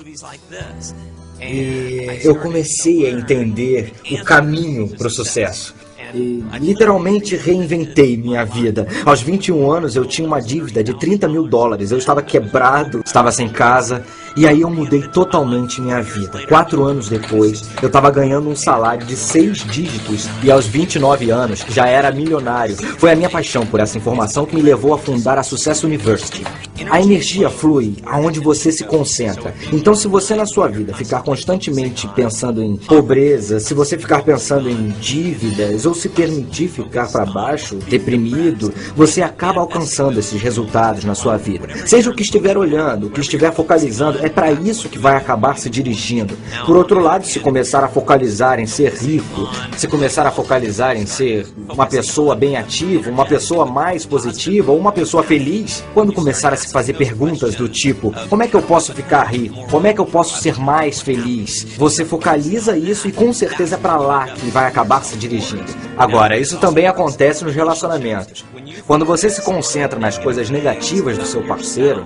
E eu comecei a entender o caminho para o sucesso. E literalmente reinventei minha vida. Aos 21 anos eu tinha uma dívida de $30 mil. Eu estava quebrado, estava sem casa. E aí eu mudei totalmente minha vida. 4 anos depois, eu estava ganhando um salário de 6 dígitos. E aos 29 anos, já era milionário. Foi a minha paixão por essa informação que me levou a fundar a Success University. A energia flui aonde você se concentra. Então, se você na sua vida ficar constantemente pensando em pobreza, se você ficar pensando em dívidas, ou se permitir ficar para baixo, deprimido, você acaba alcançando esses resultados na sua vida. Seja o que estiver olhando, o que estiver focalizando, é para isso que vai acabar se dirigindo. Por outro lado, se começar a focalizar em ser rico, se começar a focalizar em ser uma pessoa bem ativa, uma pessoa mais positiva, ou uma pessoa feliz, quando começar a se fazer perguntas do tipo, como é que eu posso ficar rico? Como é que eu posso ser mais feliz? Você focaliza isso e com certeza é para lá que vai acabar se dirigindo. Agora, isso também acontece nos relacionamentos. Quando você se concentra nas coisas negativas do seu parceiro,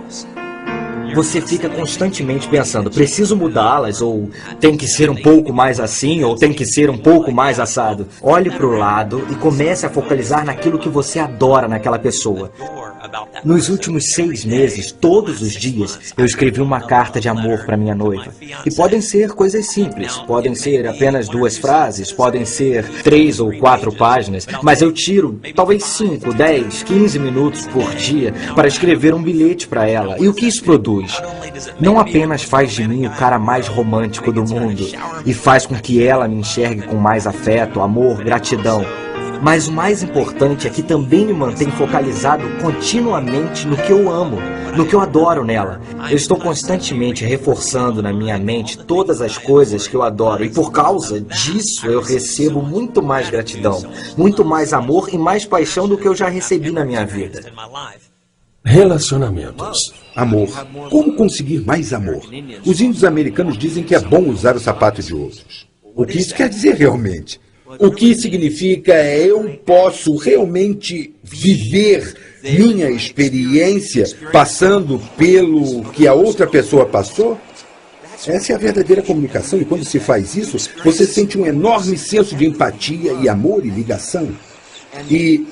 você fica constantemente pensando, preciso mudá-las, ou tem que ser um pouco mais assim, ou tem que ser um pouco mais assado. Olhe para o lado e comece a focalizar naquilo que você adora naquela pessoa. Nos últimos 6 meses, todos os dias, eu escrevi uma carta de amor para minha noiva. E podem ser coisas simples, podem ser apenas 2 frases, podem ser 3 ou 4 páginas, mas eu tiro talvez 5, 10, 15 minutos por dia para escrever um bilhete para ela. E o que isso produz? Não apenas faz de mim o cara mais romântico do mundo e faz com que ela me enxergue com mais afeto, amor, gratidão. Mas o mais importante é que também me mantém focalizado continuamente no que eu amo, no que eu adoro nela. Eu estou constantemente reforçando na minha mente todas as coisas que eu adoro e por causa disso eu recebo muito mais gratidão, muito mais amor e mais paixão do que eu já recebi na minha vida. Relacionamentos. Amor. Como conseguir mais amor? Os índios americanos dizem que é bom usar o sapato de outros. O que isso quer dizer realmente? O que significa é eu posso realmente viver minha experiência passando pelo que a outra pessoa passou? Essa é a verdadeira comunicação e quando se faz isso, você sente um enorme senso de empatia e amor e ligação. E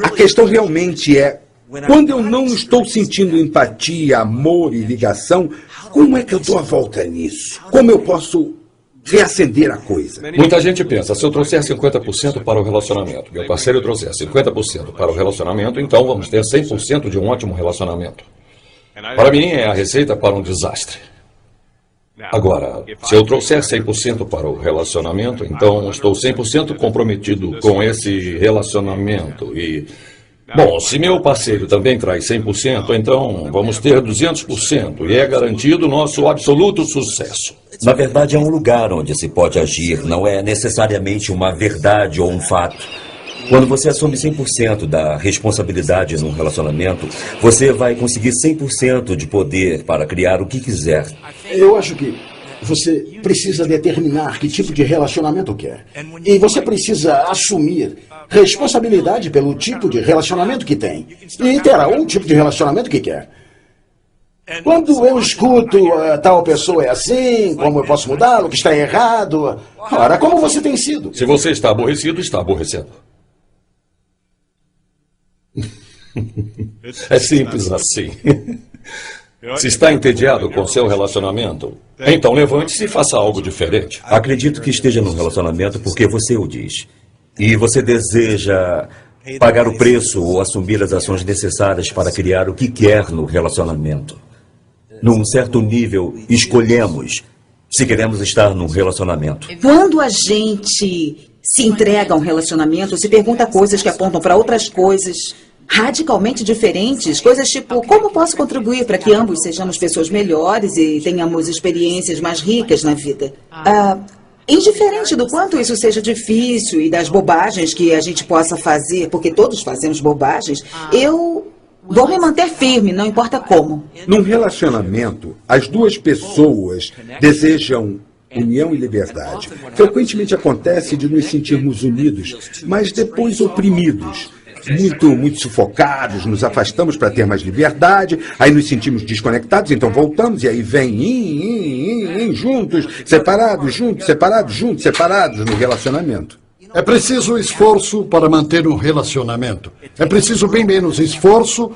a questão realmente é, quando eu não estou sentindo empatia, amor e ligação, como é que eu dou a volta nisso? Como eu posso reacender a coisa? Muita gente pensa, se eu trouxer 50% para o relacionamento, meu parceiro trouxer 50% para o relacionamento, então vamos ter 100% de um ótimo relacionamento. Para mim, é a receita para um desastre. Agora, se eu trouxer 100% para o relacionamento, então estou 100% comprometido com esse relacionamento e... Bom, se meu parceiro também traz 100%, então vamos ter 200% e é garantido nosso absoluto sucesso. Na verdade, é um lugar onde se pode agir, não é necessariamente uma verdade ou um fato. Quando você assume 100% da responsabilidade num relacionamento, você vai conseguir 100% de poder para criar o que quiser. Eu acho que Você precisa determinar que tipo de relacionamento quer. E você precisa assumir responsabilidade pelo tipo de relacionamento que tem. E terá um tipo de relacionamento que quer. Quando eu escuto tal pessoa é assim, como eu posso mudá-lo, que está errado... Ora, como você tem sido? Se você está aborrecido, está aborrecendo. É simples assim. Se está entediado com seu relacionamento, então levante-se e faça algo diferente. Acredito que esteja num relacionamento porque você o diz. E você deseja pagar o preço ou assumir as ações necessárias para criar o que quer no relacionamento. Num certo nível, escolhemos se queremos estar num relacionamento. Quando a gente se entrega a um relacionamento, se pergunta coisas que apontam para outras coisas radicalmente diferentes, coisas tipo, como posso contribuir para que ambos sejamos pessoas melhores e tenhamos experiências mais ricas na vida? Indiferente do quanto isso seja difícil e das bobagens que a gente possa fazer, porque todos fazemos bobagens, eu vou me manter firme, não importa como. Num relacionamento, as duas pessoas desejam união e liberdade. Frequentemente acontece de nos sentirmos unidos, mas depois oprimidos. Muito sufocados, nos afastamos para ter mais liberdade, aí nos sentimos desconectados, então voltamos e aí vem juntos, separados no relacionamento. É preciso esforço para manter um relacionamento. É preciso bem menos esforço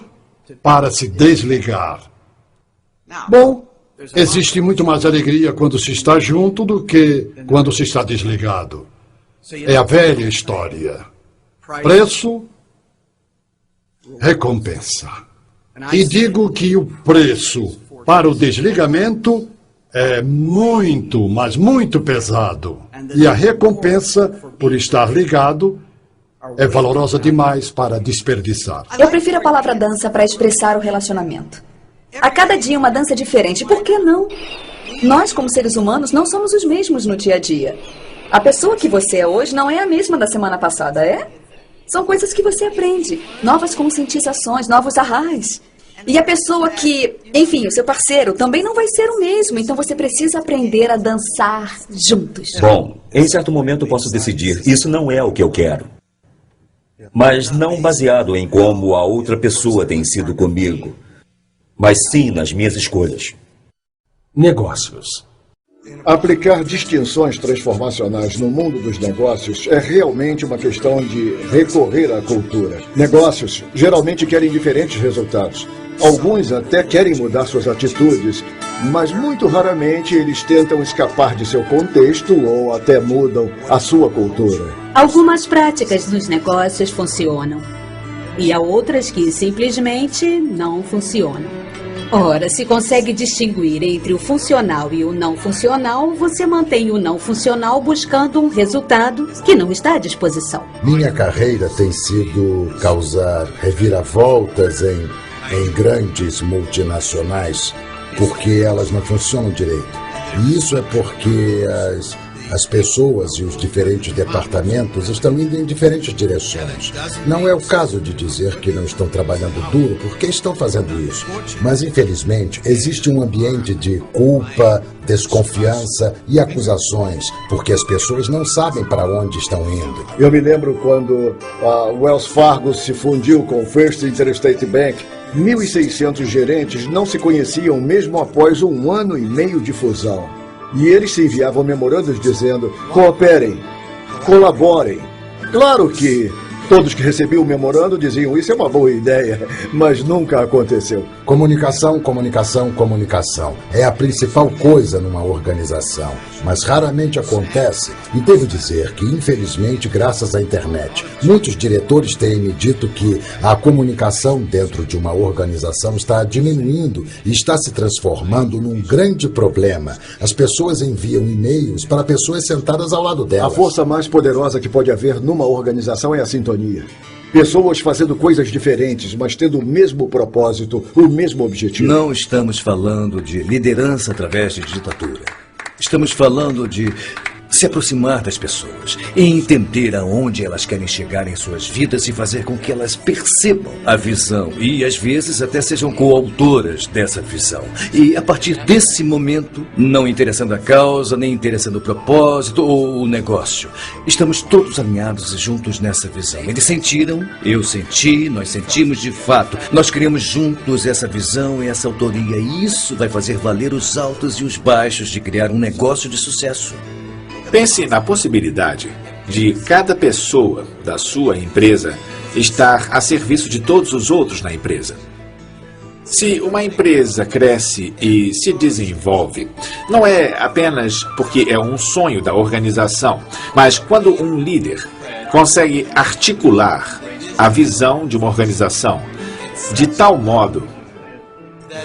para se desligar. Bom, existe muito mais alegria quando se está junto do que quando se está desligado. É a velha história. Preço, recompensa. E digo que o preço para o desligamento é muito, mas muito pesado. E a recompensa por estar ligado é valorosa demais para desperdiçar. Eu prefiro a palavra dança para expressar o relacionamento. A cada dia uma dança diferente. Por que não? Nós, como seres humanos, não somos os mesmos no dia a dia. A pessoa que você é hoje não é a mesma da semana passada, é? São coisas que você aprende. Novas conscientizações, novos arrais. E a pessoa que, enfim, o seu parceiro também não vai ser o mesmo. Então você precisa aprender a dançar juntos. Bom, em certo momento eu posso decidir, isso não é o que eu quero. Mas não baseado em como a outra pessoa tem sido comigo, mas sim nas minhas escolhas. Negócios. Aplicar distinções transformacionais no mundo dos negócios é realmente uma questão de recorrer à cultura. Negócios geralmente querem diferentes resultados. Alguns até querem mudar suas atitudes, mas muito raramente eles tentam escapar de seu contexto ou até mudam a sua cultura. Algumas práticas nos negócios funcionam e há outras que simplesmente não funcionam. Ora, se consegue distinguir entre o funcional e o não funcional, você mantém o não funcional buscando um resultado que não está à disposição. Minha carreira tem sido causar reviravoltas em grandes multinacionais, porque elas não funcionam direito. E isso é porque as pessoas e os diferentes departamentos estão indo em diferentes direções. Não é o caso de dizer que não estão trabalhando duro, porque estão fazendo isso. Mas, infelizmente, existe um ambiente de culpa, desconfiança e acusações, porque as pessoas não sabem para onde estão indo. Eu me lembro quando a Wells Fargo se fundiu com o First Interstate Bank. 1.600 gerentes não se conheciam mesmo após 1 ano e meio de fusão. E eles se enviavam memorandos dizendo, cooperem, colaborem. Claro que todos que recebiam o memorando diziam, isso é uma boa ideia, mas nunca aconteceu. Comunicação, comunicação, comunicação. É a principal coisa numa organização, mas raramente acontece. E devo dizer que, infelizmente, graças à internet, muitos diretores têm me dito que a comunicação dentro de uma organização está diminuindo e está se transformando num grande problema. As pessoas enviam e-mails para pessoas sentadas ao lado delas. A força mais poderosa que pode haver numa organização é a sintonia. Pessoas fazendo coisas diferentes, mas tendo o mesmo propósito, o mesmo objetivo. Não estamos falando de liderança através de ditadura. Estamos falando de se aproximar das pessoas, entender aonde elas querem chegar em suas vidas e fazer com que elas percebam a visão e, às vezes, até sejam coautoras dessa visão. E, a partir desse momento, não interessando a causa, nem interessando o propósito ou o negócio, estamos todos alinhados e juntos nessa visão. Eles sentiram, eu senti, nós sentimos de fato. Nós criamos juntos essa visão e essa autoria. E isso vai fazer valer os altos e os baixos de criar um negócio de sucesso. Pense na possibilidade de cada pessoa da sua empresa estar a serviço de todos os outros na empresa. Se uma empresa cresce e se desenvolve, não é apenas porque é um sonho da organização, mas quando um líder consegue articular a visão de uma organização de tal modo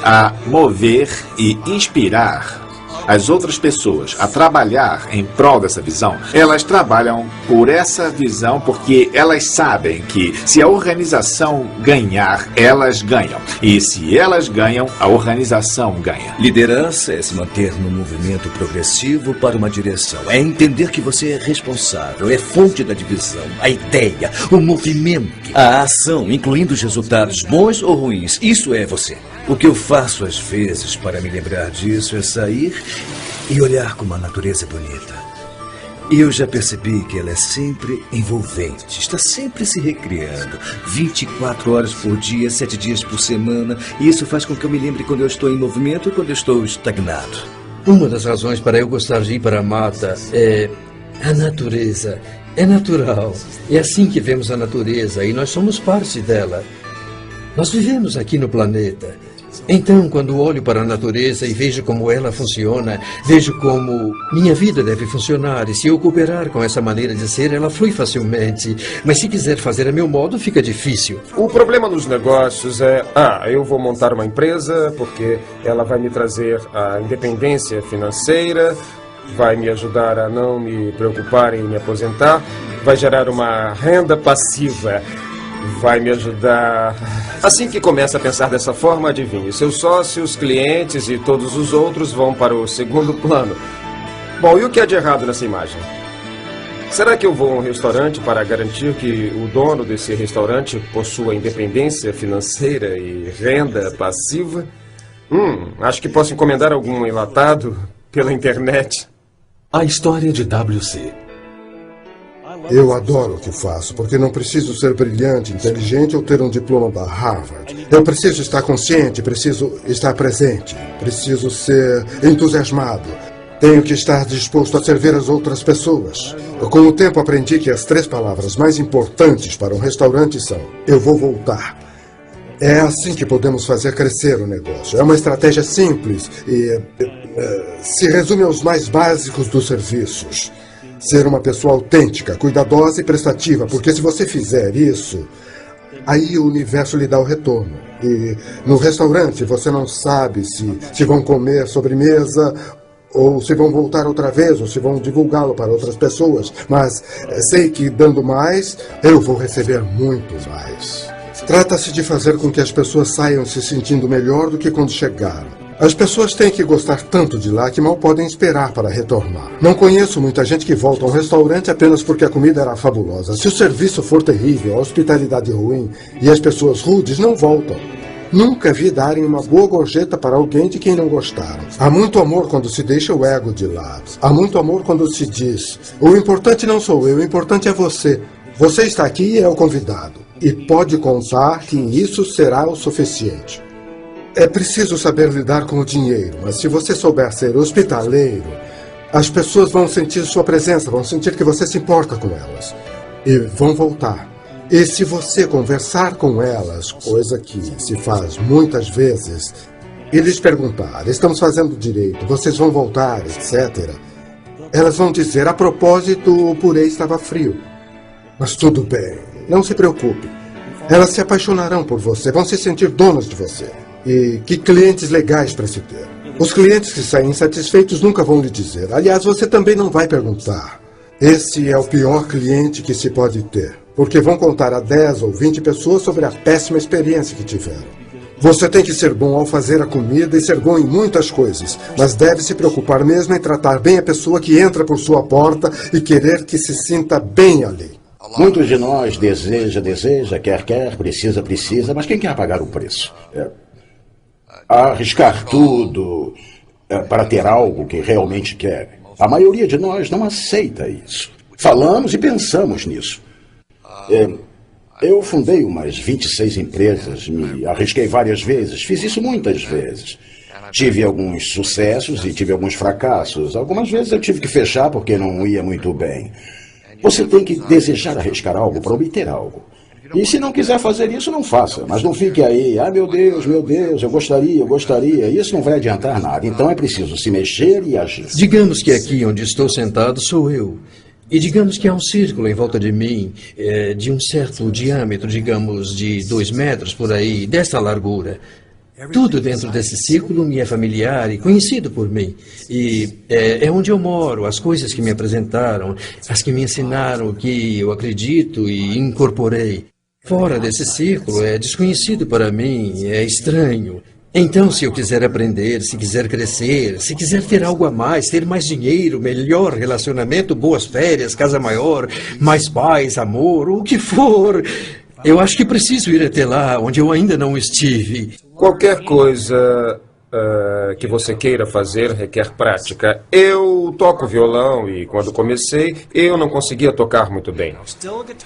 a mover e inspirar as outras pessoas a trabalhar em prol dessa visão, elas trabalham por essa visão porque elas sabem que se a organização ganhar, elas ganham. E se elas ganham, a organização ganha. Liderança é se manter no movimento progressivo para uma direção. É entender que você é responsável, é fonte da divisão, a ideia, o movimento, a ação, incluindo os resultados bons ou ruins. Isso é você. O que eu faço às vezes para me lembrar disso é sair e olhar como a natureza é bonita. E eu já percebi que ela é sempre envolvente, está sempre se recriando, 24 horas por dia, 7 dias por semana, e isso faz com que eu me lembre quando eu estou em movimento e quando eu estou estagnado. Uma das razões para eu gostar de ir para a mata é a natureza. É natural. É assim que vemos a natureza e nós somos parte dela. Nós vivemos aqui no planeta. Então, quando olho para a natureza e vejo como ela funciona, vejo como minha vida deve funcionar. E se eu cooperar com essa maneira de ser, ela flui facilmente. Mas se quiser fazer a meu modo, fica difícil. O problema nos negócios é, eu vou montar uma empresa porque ela vai me trazer a independência financeira, vai me ajudar a não me preocupar em me aposentar, vai gerar uma renda passiva. Vai me ajudar. Assim que começa a pensar dessa forma, adivinhe, seus sócios, clientes e todos os outros vão para o segundo plano. Bom, e o que é de errado nessa imagem? Será que eu vou a um restaurante para garantir que o dono desse restaurante possua independência financeira e renda passiva? Acho que posso encomendar algum enlatado pela internet. A história de WC. Eu adoro o que faço, porque não preciso ser brilhante, inteligente ou ter um diploma da Harvard. Eu preciso estar consciente, preciso estar presente, preciso ser entusiasmado. Tenho que estar disposto a servir as outras pessoas. Com o tempo aprendi que as 3 palavras mais importantes para um restaurante são: eu vou voltar. É assim que podemos fazer crescer o negócio. É uma estratégia simples e se resume aos mais básicos dos serviços. Ser uma pessoa autêntica, cuidadosa e prestativa, porque se você fizer isso, aí o universo lhe dá o retorno. E no restaurante você não sabe se vão comer sobremesa, ou se vão voltar outra vez, ou se vão divulgá-lo para outras pessoas. Mas sei que dando mais, eu vou receber muito mais. Trata-se de fazer com que as pessoas saiam se sentindo melhor do que quando chegaram. As pessoas têm que gostar tanto de lá que mal podem esperar para retornar. Não conheço muita gente que volta a um restaurante apenas porque a comida era fabulosa. Se o serviço for terrível, a hospitalidade ruim e as pessoas rudes, não voltam. Nunca vi darem uma boa gorjeta para alguém de quem não gostaram. Há muito amor quando se deixa o ego de lado. Há muito amor quando se diz: o importante não sou eu, o importante é você. Você está aqui e é o convidado. E pode contar que isso será o suficiente. É preciso saber lidar com o dinheiro, mas se você souber ser hospitaleiro, as pessoas vão sentir sua presença, vão sentir que você se importa com elas e vão voltar. E se você conversar com elas, coisa que se faz muitas vezes, e lhes perguntar: estamos fazendo direito, vocês vão voltar, etc., elas vão dizer: a propósito, o purê estava frio. Mas tudo bem, não se preocupe. Elas se apaixonarão por você, vão se sentir donas de você. E que clientes legais para se ter. Os clientes que saem insatisfeitos nunca vão lhe dizer. Aliás, você também não vai perguntar. Esse é o pior cliente que se pode ter, porque vão contar a 10 ou 20 pessoas sobre a péssima experiência que tiveram. Você tem que ser bom ao fazer a comida e ser bom em muitas coisas, mas deve se preocupar mesmo em tratar bem a pessoa que entra por sua porta e querer que se sinta bem ali. Muitos de nós deseja, quer, precisa, mas quem quer pagar o preço? Arriscar tudo para ter algo que realmente quer. A maioria de nós não aceita isso. Falamos e pensamos nisso. Eu fundei umas 26 empresas, me arrisquei várias vezes, fiz isso muitas vezes. Tive alguns sucessos e tive alguns fracassos. Algumas vezes eu tive que fechar porque não ia muito bem. Você tem que desejar arriscar algo para obter algo. E se não quiser fazer isso, não faça. Mas não fique aí, meu Deus, eu gostaria. Isso não vai adiantar nada. Então é preciso se mexer e agir. Digamos que aqui onde estou sentado sou eu. E digamos que há um círculo em volta de mim, de um certo diâmetro, digamos, de 2 metros por aí, desta largura. Tudo dentro desse círculo me é familiar e conhecido por mim. E é onde eu moro, as coisas que me apresentaram, as que me ensinaram, o que eu acredito e incorporei. Fora desse círculo é desconhecido para mim, é estranho. Então, se eu quiser aprender, se quiser crescer, se quiser ter algo a mais, ter mais dinheiro, melhor relacionamento, boas férias, casa maior, mais paz, amor, o que for, eu acho que preciso ir até lá, onde eu ainda não estive. Qualquer coisa que você queira fazer requer prática. Eu toco violão e quando comecei, eu não conseguia tocar muito bem.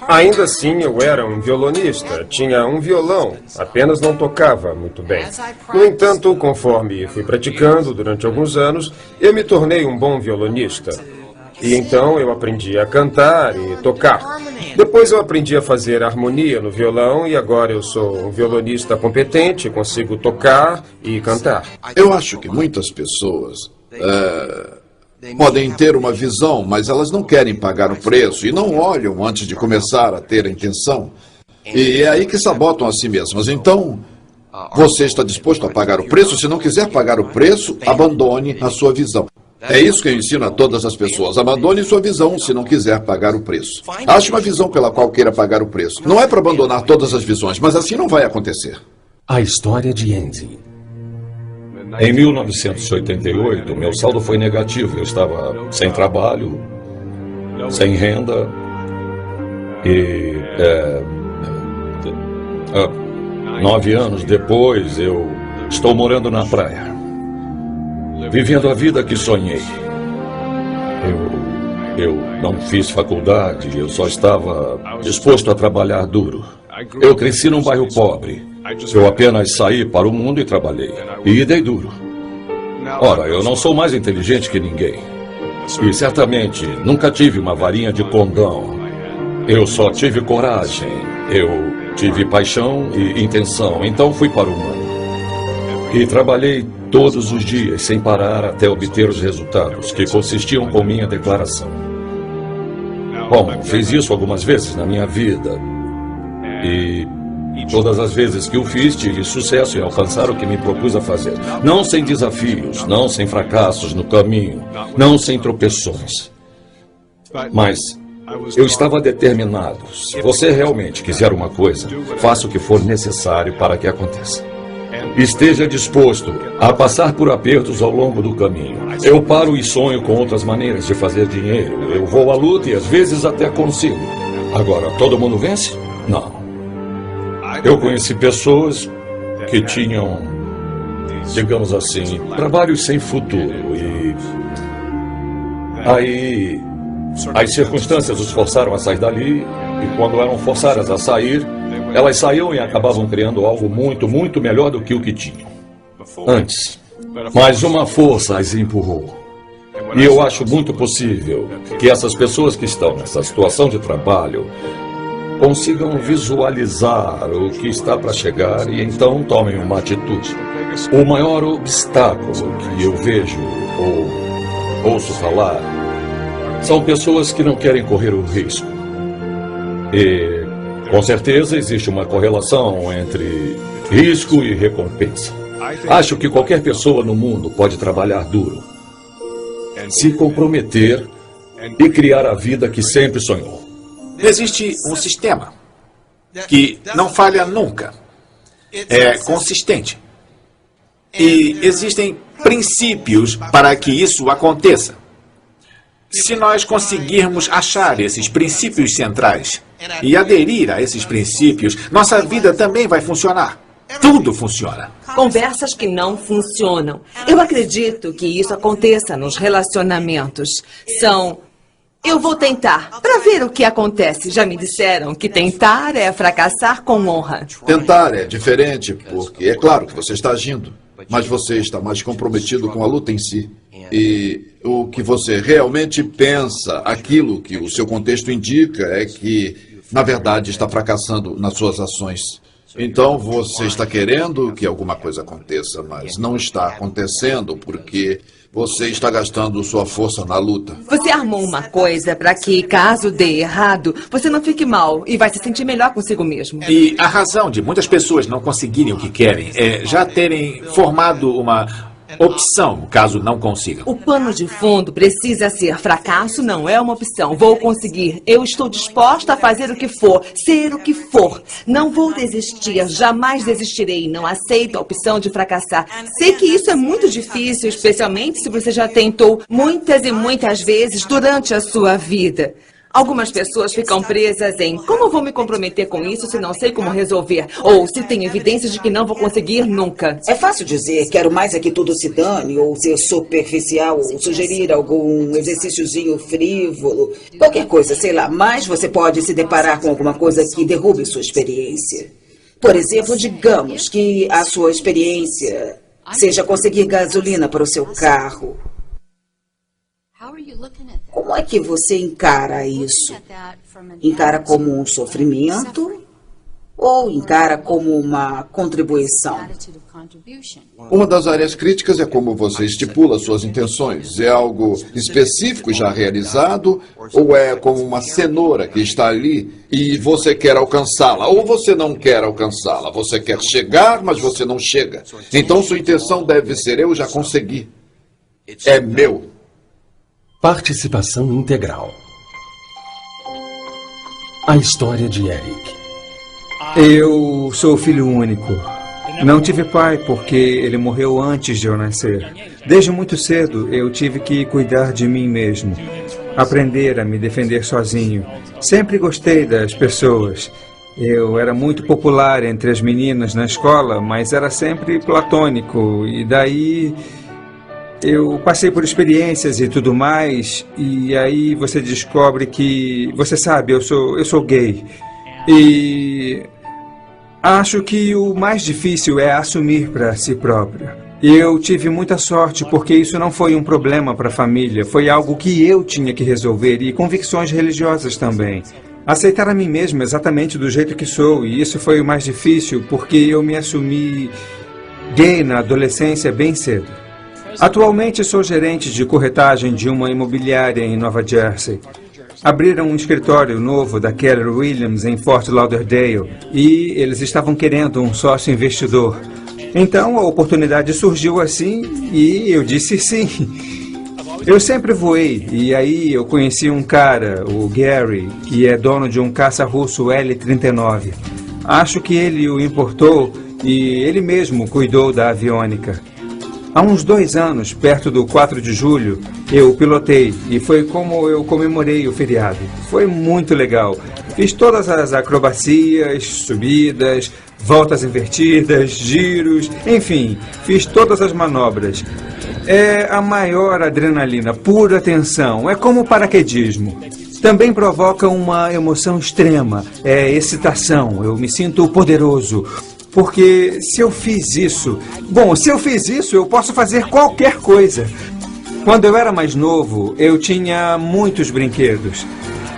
Ainda assim, eu era um violonista, tinha um violão, apenas não tocava muito bem. No entanto, conforme fui praticando durante alguns anos, eu me tornei um bom violonista. E então eu aprendi a cantar e tocar. Depois eu aprendi a fazer harmonia no violão e agora eu sou um violonista competente, consigo tocar e cantar. Eu acho que muitas pessoas podem ter uma visão, mas elas não querem pagar o preço e não olham antes de começar a ter a intenção. E é aí que sabotam a si mesmas. Então, você está disposto a pagar o preço? Se não quiser pagar o preço, abandone a sua visão. É isso que eu ensino a todas as pessoas. Abandone sua visão se não quiser pagar o preço. Ache uma visão pela qual queira pagar o preço. Não é para abandonar todas as visões, mas assim não vai acontecer. A história de Andy. Em 1988, meu saldo foi negativo. Eu estava sem trabalho, sem renda e 9 anos depois eu estou morando na praia. Vivendo a vida que sonhei. Eu não fiz faculdade, eu só estava disposto a trabalhar duro. Eu cresci num bairro pobre. Eu apenas saí para o mundo e trabalhei. E dei duro. Ora, eu não sou mais inteligente que ninguém. E certamente nunca tive uma varinha de condão. Eu só tive coragem. Eu tive paixão e intenção. Então fui para o mundo. E trabalhei todos os dias, sem parar, até obter os resultados, que consistiam com minha declaração. Bom, fiz isso algumas vezes na minha vida. E todas as vezes que o fiz, tive sucesso em alcançar o que me propus a fazer. Não sem desafios, não sem fracassos no caminho, não sem tropeções. Mas eu estava determinado. Se você realmente quiser uma coisa, faça o que for necessário para que aconteça. Esteja disposto a passar por apertos ao longo do caminho. Eu paro e sonho com outras maneiras de fazer dinheiro. Eu vou à luta e às vezes até consigo. Agora, todo mundo vence? Não. Eu conheci pessoas que tinham, digamos assim, trabalhos sem futuro e aí as circunstâncias os forçaram a sair dali e quando eram forçadas a sair, elas saíam e acabavam criando algo muito, muito melhor do que o que tinham antes. Mas uma força as empurrou. E eu acho muito possível que essas pessoas que estão nessa situação de trabalho consigam visualizar o que está para chegar e então tomem uma atitude. O maior obstáculo que eu vejo ou ouço falar são pessoas que não querem correr o risco. E com certeza existe uma correlação entre risco e recompensa. Acho que qualquer pessoa no mundo pode trabalhar duro, se comprometer e criar a vida que sempre sonhou. Existe um sistema que não falha nunca. é consistente. E existem princípios para que isso aconteça. Se nós conseguirmos achar esses princípios centrais e aderir a esses princípios, nossa vida também vai funcionar. Tudo funciona. Conversas que não funcionam. Eu acredito que isso aconteça nos relacionamentos. Eu vou tentar, para ver o que acontece. Já me disseram que tentar é fracassar com honra. Tentar é diferente, porque é claro que você está agindo, mas você está mais comprometido com a luta em si. E o que você realmente pensa, aquilo que o seu contexto indica, é que, na verdade, está fracassando nas suas ações. Então, você está querendo que alguma coisa aconteça, mas não está acontecendo porque você está gastando sua força na luta. Você armou uma coisa para que, caso dê errado, você não fique mal e vai se sentir melhor consigo mesmo. E a razão de muitas pessoas não conseguirem o que querem é já terem formado uma opção, caso não consigam. O pano de fundo precisa ser: fracasso não é uma opção. Vou conseguir. Eu estou disposta a fazer o que for, ser o que for. Não vou desistir, jamais desistirei. Não aceito a opção de fracassar. Sei que isso é muito difícil, especialmente se você já tentou muitas e muitas vezes durante a sua vida. Algumas pessoas ficam presas em: como vou me comprometer com isso se não sei como resolver? Ou se tem evidências de que não vou conseguir nunca. É fácil dizer: quero mais é que tudo se dane, ou ser superficial, ou sugerir algum exercíciozinho frívolo. Qualquer coisa, sei lá. Mas você pode se deparar com alguma coisa que derrube sua experiência. Por exemplo, digamos que a sua experiência seja conseguir gasolina para o seu carro. Como é que você encara isso? Encara como um sofrimento ou encara como uma contribuição? Uma das áreas críticas é como você estipula suas intenções. É algo específico já realizado ou é como uma cenoura que está ali e você quer alcançá-la ou você não quer alcançá-la? Você quer chegar, mas você não chega. Então sua intenção deve ser: eu já consegui. É meu. Participação integral. A história de Eric. Eu sou filho único. Não tive pai porque ele morreu antes de eu nascer. Desde muito cedo eu tive que cuidar de mim mesmo. Aprender a me defender sozinho. Sempre gostei das pessoas. Eu era muito popular entre as meninas na escola, mas era sempre platônico. E daí eu passei por experiências e tudo mais, e aí você descobre que, você sabe, eu sou gay. E acho que o mais difícil é assumir para si próprio. Eu tive muita sorte porque isso não foi um problema para a família, foi algo que eu tinha que resolver, e convicções religiosas também. Aceitar a mim mesmo exatamente do jeito que sou, e isso foi o mais difícil porque eu me assumi gay na adolescência bem cedo. Atualmente sou gerente de corretagem de uma imobiliária em Nova Jersey. Abriram um escritório novo da Keller Williams em Fort Lauderdale e eles estavam querendo um sócio investidor. Então a oportunidade surgiu assim e eu disse sim. Eu sempre voei e aí eu conheci um cara, o Gary, que é dono de um caça russo L-39. Acho que ele o importou e ele mesmo cuidou da aviônica. Há uns 2 anos, perto do 4 de julho, eu pilotei e foi como eu comemorei o feriado. Foi muito legal. Fiz todas as acrobacias, subidas, voltas invertidas, giros, enfim, fiz todas as manobras. É a maior adrenalina, pura tensão, é como o paraquedismo. Também provoca uma emoção extrema, é excitação, eu me sinto poderoso. Porque se eu fiz isso, eu posso fazer qualquer coisa. Quando eu era mais novo, eu tinha muitos brinquedos.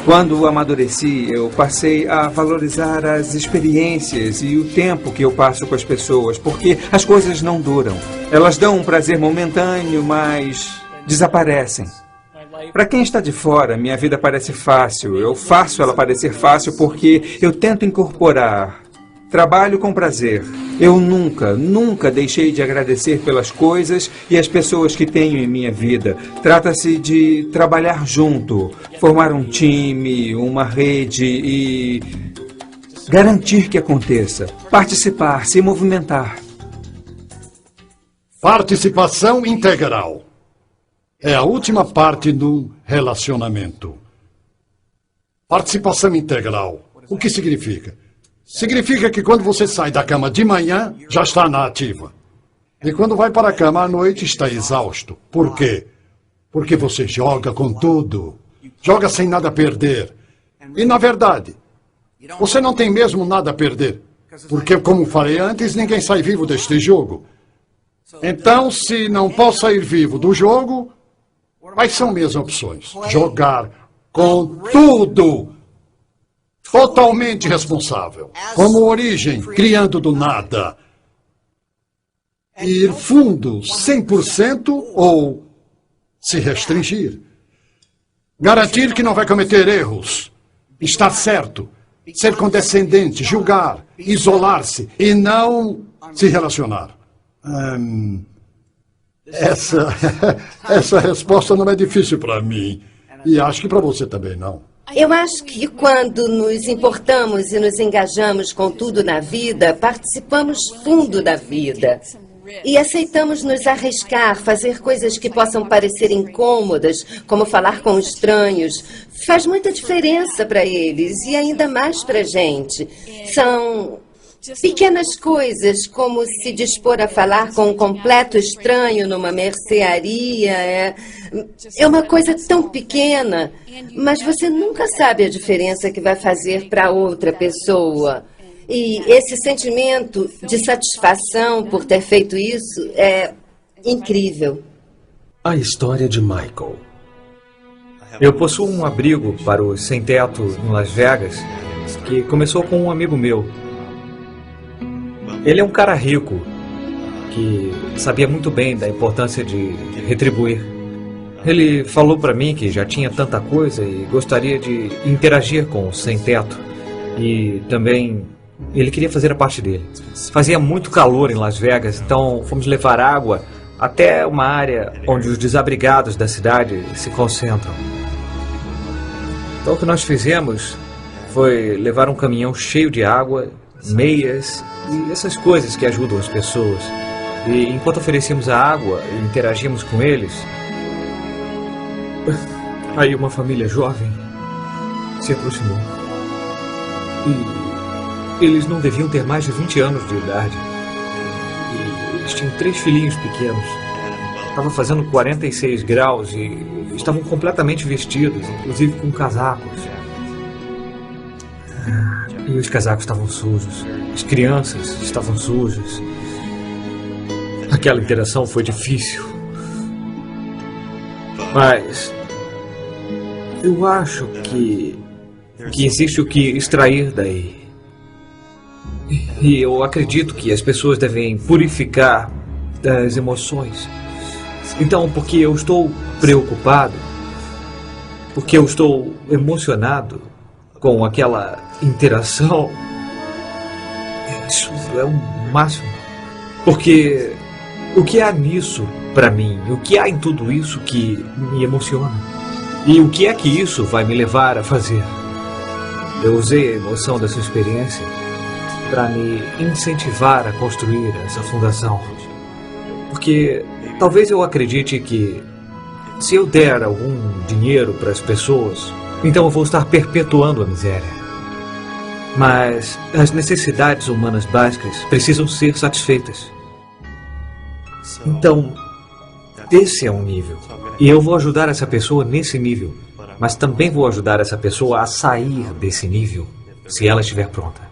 Quando amadureci, eu passei a valorizar as experiências e o tempo que eu passo com as pessoas, porque as coisas não duram. Elas dão um prazer momentâneo, mas desaparecem. Para quem está de fora, minha vida parece fácil. Eu faço ela parecer fácil porque eu tento incorporar. Trabalho com prazer. Eu nunca deixei de agradecer pelas coisas e as pessoas que tenho em minha vida. Trata-se de trabalhar junto, formar um time, uma rede e Garantir que aconteça. Participar, se movimentar. Participação integral. É a última parte do relacionamento. Participação integral. O que significa? Significa que quando você sai da cama de manhã, já está na ativa. E quando vai para a cama à noite, está exausto. Por quê? Porque você joga com tudo. Joga sem nada a perder. E, na verdade, você não tem mesmo nada a perder. Porque, como falei antes, ninguém sai vivo deste jogo. Então, se não posso sair vivo do jogo, quais são minhas opções? Jogar com tudo. Totalmente responsável. Como origem, criando do nada. Ir fundo, 100% ou se restringir. Garantir que não vai cometer erros. Estar certo. Ser condescendente, julgar, isolar-se e não se relacionar. Essa resposta não é difícil para mim. E acho que para você também não. Eu acho que quando nos importamos e nos engajamos com tudo na vida, participamos fundo da vida. E aceitamos nos arriscar, fazer coisas que possam parecer incômodas, como falar com estranhos. Faz muita diferença para eles e ainda mais para a gente. São pequenas coisas, como se dispor a falar com um completo estranho numa mercearia. É uma coisa tão pequena, mas você nunca sabe a diferença que vai fazer para outra pessoa. E esse sentimento de satisfação por ter feito isso é incrível. A história de Michael. Eu possuo um abrigo para os sem-teto em Las Vegas, que começou com um amigo meu. Ele é um cara rico, que sabia muito bem da importância de retribuir. Ele falou para mim que já tinha tanta coisa e gostaria de interagir com os sem-teto. E também ele queria fazer a parte dele. Fazia muito calor em Las Vegas, então fomos levar água até uma área onde os desabrigados da cidade se concentram. Então o que nós fizemos foi levar um caminhão cheio de água, meias e essas coisas que ajudam as pessoas. E enquanto oferecíamos a água e interagíamos com eles, aí uma família jovem se aproximou. E eles não deviam ter mais de 20 anos de idade. E eles tinham 3 filhinhos pequenos. Estava fazendo 46 graus e estavam completamente vestidos, inclusive com casacos. E os casacos estavam sujos. As crianças estavam sujas. Aquela interação foi difícil. Mas eu acho que existe o que extrair daí. E eu acredito que as pessoas devem purificar das emoções. Então, porque eu estou preocupado, porque eu estou emocionado com aquela interação, isso é o máximo. Porque o que há nisso para mim, o que há em tudo isso que me emociona? E o que é que isso vai me levar a fazer? Eu usei a emoção dessa experiência para me incentivar a construir essa fundação. Porque talvez eu acredite que se eu der algum dinheiro para as pessoas, então eu vou estar perpetuando a miséria. Mas as necessidades humanas básicas precisam ser satisfeitas. Então, esse é um nível. E eu vou ajudar essa pessoa nesse nível. Mas também vou ajudar essa pessoa a sair desse nível, se ela estiver pronta.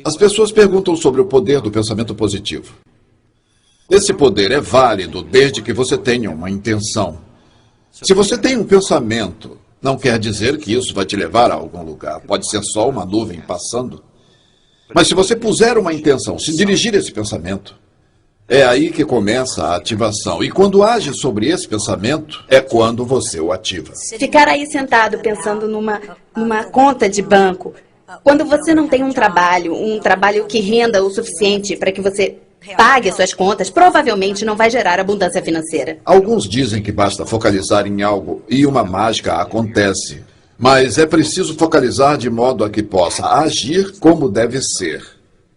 As pessoas perguntam sobre o poder do pensamento positivo. Esse poder é válido desde que você tenha uma intenção. Se você tem um pensamento, não quer dizer que isso vai te levar a algum lugar. Pode ser só uma nuvem passando. Mas se você puser uma intenção, se dirigir a esse pensamento, é aí que começa a ativação. E quando age sobre esse pensamento, é quando você o ativa. Ficar aí sentado pensando numa conta de banco, quando você não tem um trabalho que renda o suficiente para que você Pague suas contas, provavelmente não vai gerar abundância financeira. Alguns dizem que basta focalizar em algo e uma mágica acontece. Mas é preciso focalizar de modo a que possa agir como deve ser.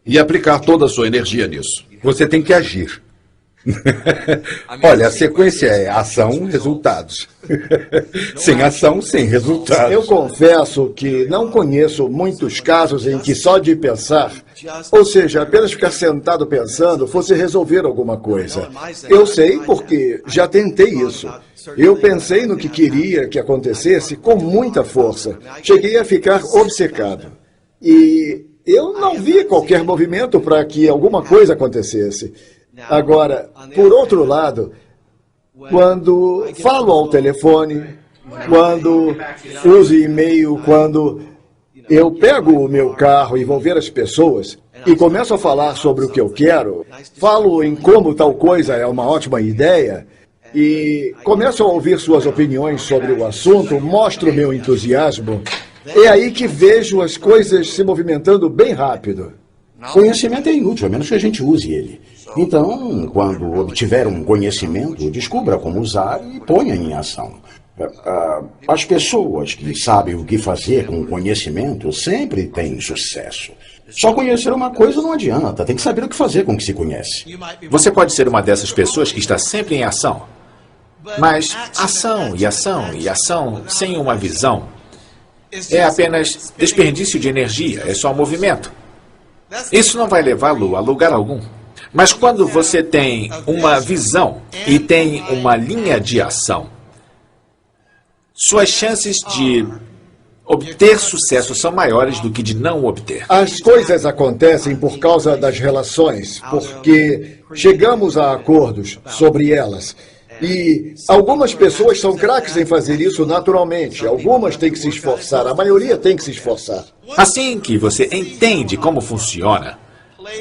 E aplicar toda a sua energia nisso. Você tem que agir. Olha, a sequência é ação, resultados. Sem ação, sem resultados. Eu confesso que não conheço muitos casos em que só de pensar, ou seja, apenas ficar sentado pensando, fosse resolver alguma coisa. Eu sei porque já tentei isso. Eu pensei no que queria que acontecesse com muita força. Cheguei a ficar obcecado. E eu não vi qualquer movimento para que alguma coisa acontecesse. Agora, por outro lado, quando falo ao telefone, quando uso e-mail, quando eu pego o meu carro e vou ver as pessoas e começo a falar sobre o que eu quero, falo em como tal coisa é uma ótima ideia e começo a ouvir suas opiniões sobre o assunto, mostro meu entusiasmo, é aí que vejo as coisas se movimentando bem rápido. Conhecimento é inútil, a menos que a gente use ele. Então, quando obtiver um conhecimento, descubra como usar e ponha em ação. As pessoas que sabem o que fazer com o conhecimento sempre têm sucesso. Só conhecer uma coisa não adianta, tem que saber o que fazer com o que se conhece. Você pode ser uma dessas pessoas que está sempre em ação. Mas ação e ação e ação sem uma visão é apenas desperdício de energia, é só movimento. Isso não vai levá-lo a lugar algum. Mas quando você tem uma visão e tem uma linha de ação, suas chances de obter sucesso são maiores do que de não obter. As coisas acontecem por causa das relações, porque chegamos a acordos sobre elas. E algumas pessoas são craques em fazer isso naturalmente. Algumas têm que se esforçar, a maioria tem que se esforçar. Assim que você entende como funciona,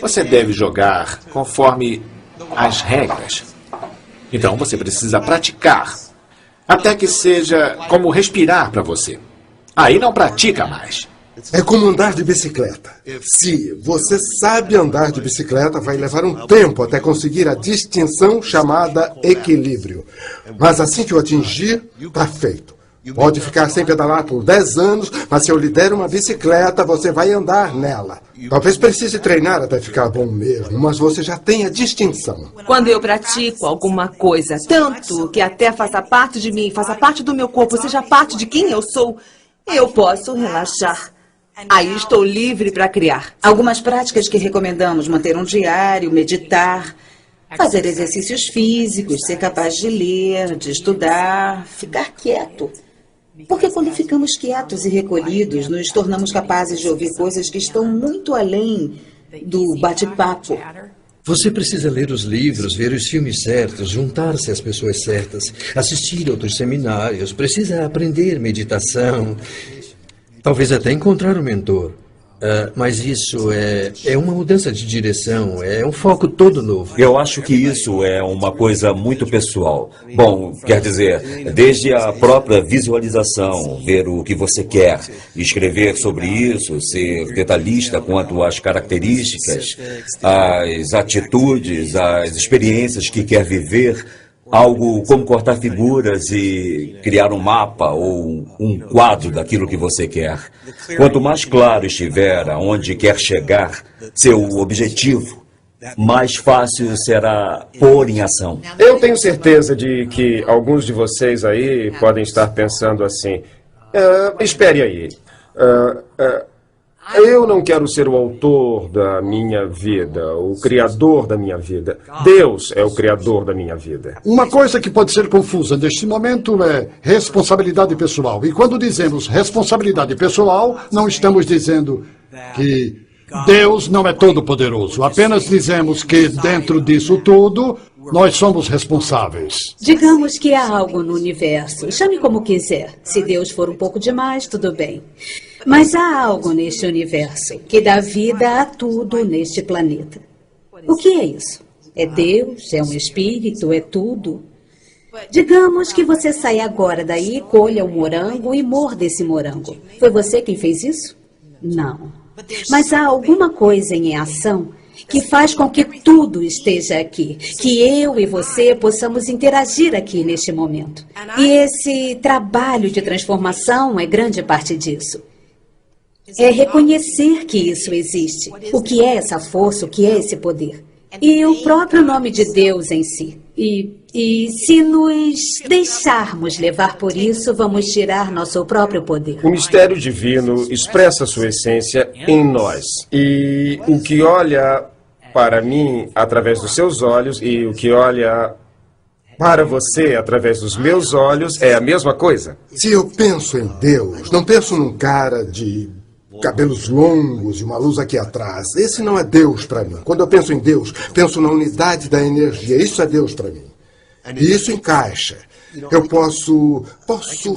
você deve jogar conforme as regras. Então você precisa praticar, até que seja como respirar para você. Aí não pratica mais. É como andar de bicicleta. Se você sabe andar de bicicleta, vai levar um tempo até conseguir a distinção chamada equilíbrio. Mas assim que o atingir, está feito. Pode ficar sem pedalar por 10 anos, mas se eu lhe der uma bicicleta, você vai andar nela. Talvez precise treinar até ficar bom mesmo, mas você já tem a distinção. Quando eu pratico alguma coisa, tanto que até faça parte de mim, faça parte do meu corpo, seja parte de quem eu sou, eu posso relaxar. Aí estou livre para criar. Algumas práticas que recomendamos: manter um diário, meditar, fazer exercícios físicos, ser capaz de ler, de estudar, ficar quieto. Porque quando ficamos quietos e recolhidos, nos tornamos capazes de ouvir coisas que estão muito além do bate-papo. Você precisa ler os livros, ver os filmes certos, juntar-se às pessoas certas, assistir a outros seminários, precisa aprender meditação, talvez até encontrar um mentor. Mas isso é uma mudança de direção, é um foco todo novo. Eu acho que isso é uma coisa muito pessoal. Bom, quer dizer, desde a própria visualização, ver o que você quer, escrever sobre isso, ser detalhista quanto às características, às atitudes, às experiências que quer viver. Algo como cortar figuras e criar um mapa ou um quadro daquilo que você quer. Quanto mais claro estiver aonde quer chegar, seu objetivo, mais fácil será pôr em ação. Eu tenho certeza de que alguns de vocês aí podem estar pensando assim: espere aí. Eu não quero ser o autor da minha vida, o criador da minha vida. Deus é o criador da minha vida. Uma coisa que pode ser confusa neste momento é responsabilidade pessoal. E quando dizemos responsabilidade pessoal, não estamos dizendo que Deus não é todo-poderoso. Apenas dizemos que dentro disso tudo, nós somos responsáveis. Digamos que há algo no universo. Chame como quiser. Se Deus for um pouco demais, tudo bem. Mas há algo neste universo que dá vida a tudo neste planeta. O que é isso? É Deus? É um espírito? É tudo? Digamos que você saia agora daí, colha um morango e morda esse morango. Foi você quem fez isso? Não. Mas há alguma coisa em ação que faz com que tudo esteja aqui, que eu e você possamos interagir aqui neste momento. E esse trabalho de transformação é grande parte disso. É reconhecer que isso existe, o que é essa força, o que é esse poder. E o próprio nome de Deus em si. E se nos deixarmos levar por isso, vamos tirar nosso próprio poder. O mistério divino expressa sua essência em nós. E o que olha para mim através dos seus olhos e o que olha para você através dos meus olhos é a mesma coisa. Se eu penso em Deus, não penso num cara de cabelos longos e uma luz aqui atrás. Esse não é Deus para mim. Quando eu penso em Deus, penso na unidade da energia. Isso é Deus para mim. E isso encaixa. Eu posso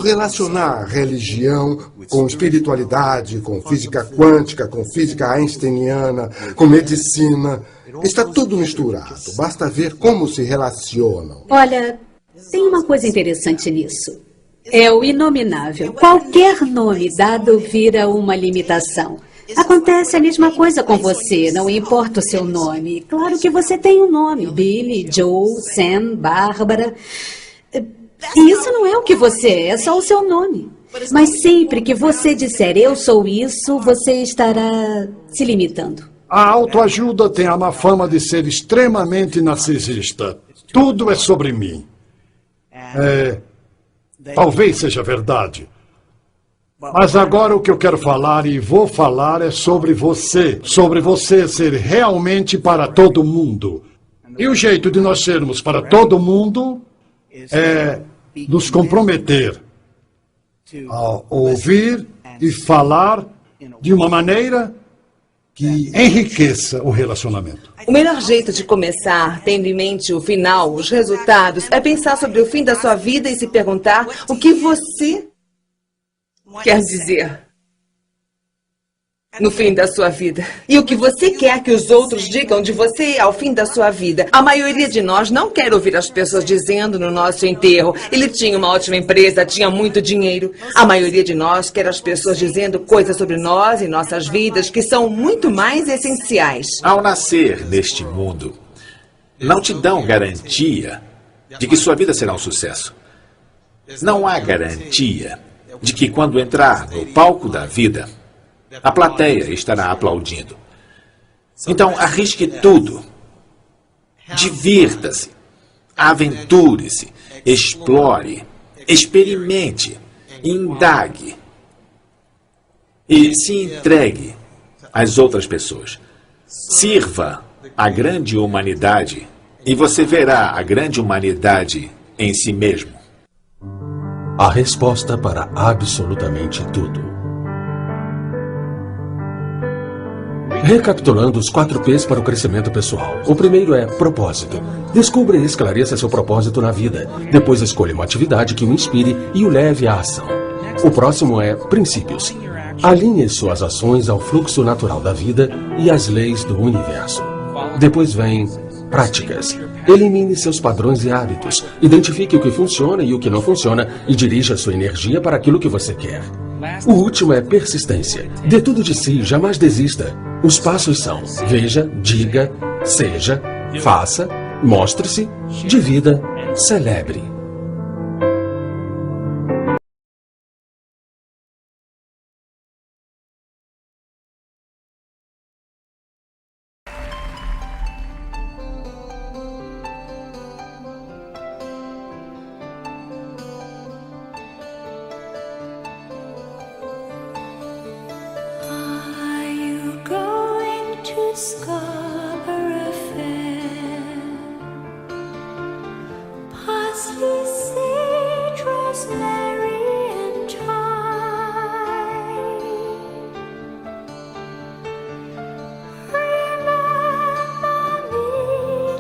relacionar religião com espiritualidade, com física quântica, com física einsteiniana, com medicina. Está tudo misturado. Basta ver como se relacionam. Olha, tem uma coisa interessante nisso. É o inominável. Qualquer nome dado vira uma limitação. Acontece a mesma coisa com você, não importa o seu nome. Claro que você tem um nome. Billy, Joe, Sam, Bárbara. E isso não é o que você é só o seu nome. Mas sempre que você disser eu sou isso, você estará se limitando. A autoajuda tem a má fama de ser extremamente narcisista. Tudo é sobre mim. Talvez seja verdade. Mas agora o que eu quero falar e vou falar é sobre você. Sobre você ser realmente para todo mundo. E o jeito de nós sermos para todo mundo é nos comprometer a ouvir e falar de uma maneira que enriqueça o relacionamento. O melhor jeito de começar, tendo em mente o final, os resultados, é pensar sobre o fim da sua vida e se perguntar o que você quer dizer no fim da sua vida. E o que você quer que os outros digam de você ao fim da sua vida. A maioria de nós não quer ouvir as pessoas dizendo no nosso enterro: ele tinha uma ótima empresa, tinha muito dinheiro. A maioria de nós quer as pessoas dizendo coisas sobre nós e nossas vidas que são muito mais essenciais. Ao nascer neste mundo, não te dão garantia de que sua vida será um sucesso. Não há garantia de que quando entrar no palco da vida, a plateia estará aplaudindo. Então, arrisque tudo. Divirta-se. Aventure-se. Explore. Experimente. Indague. E se entregue às outras pessoas. Sirva a grande humanidade e você verá a grande humanidade em si mesmo. A resposta para absolutamente tudo. Recapitulando os 4 P's para o crescimento pessoal. O primeiro é propósito. Descubra e esclareça seu propósito na vida. Depois escolha uma atividade que o inspire e o leve à ação. O próximo é princípios. Alinhe suas ações ao fluxo natural da vida e às leis do universo. Depois vem práticas. Elimine seus padrões e hábitos. Identifique o que funciona e o que não funciona e dirija sua energia para aquilo que você quer. O último é persistência. Dê tudo de si, jamais desista. Os passos são: veja, diga, seja, faça, mostre-se, divida, celebre. Sky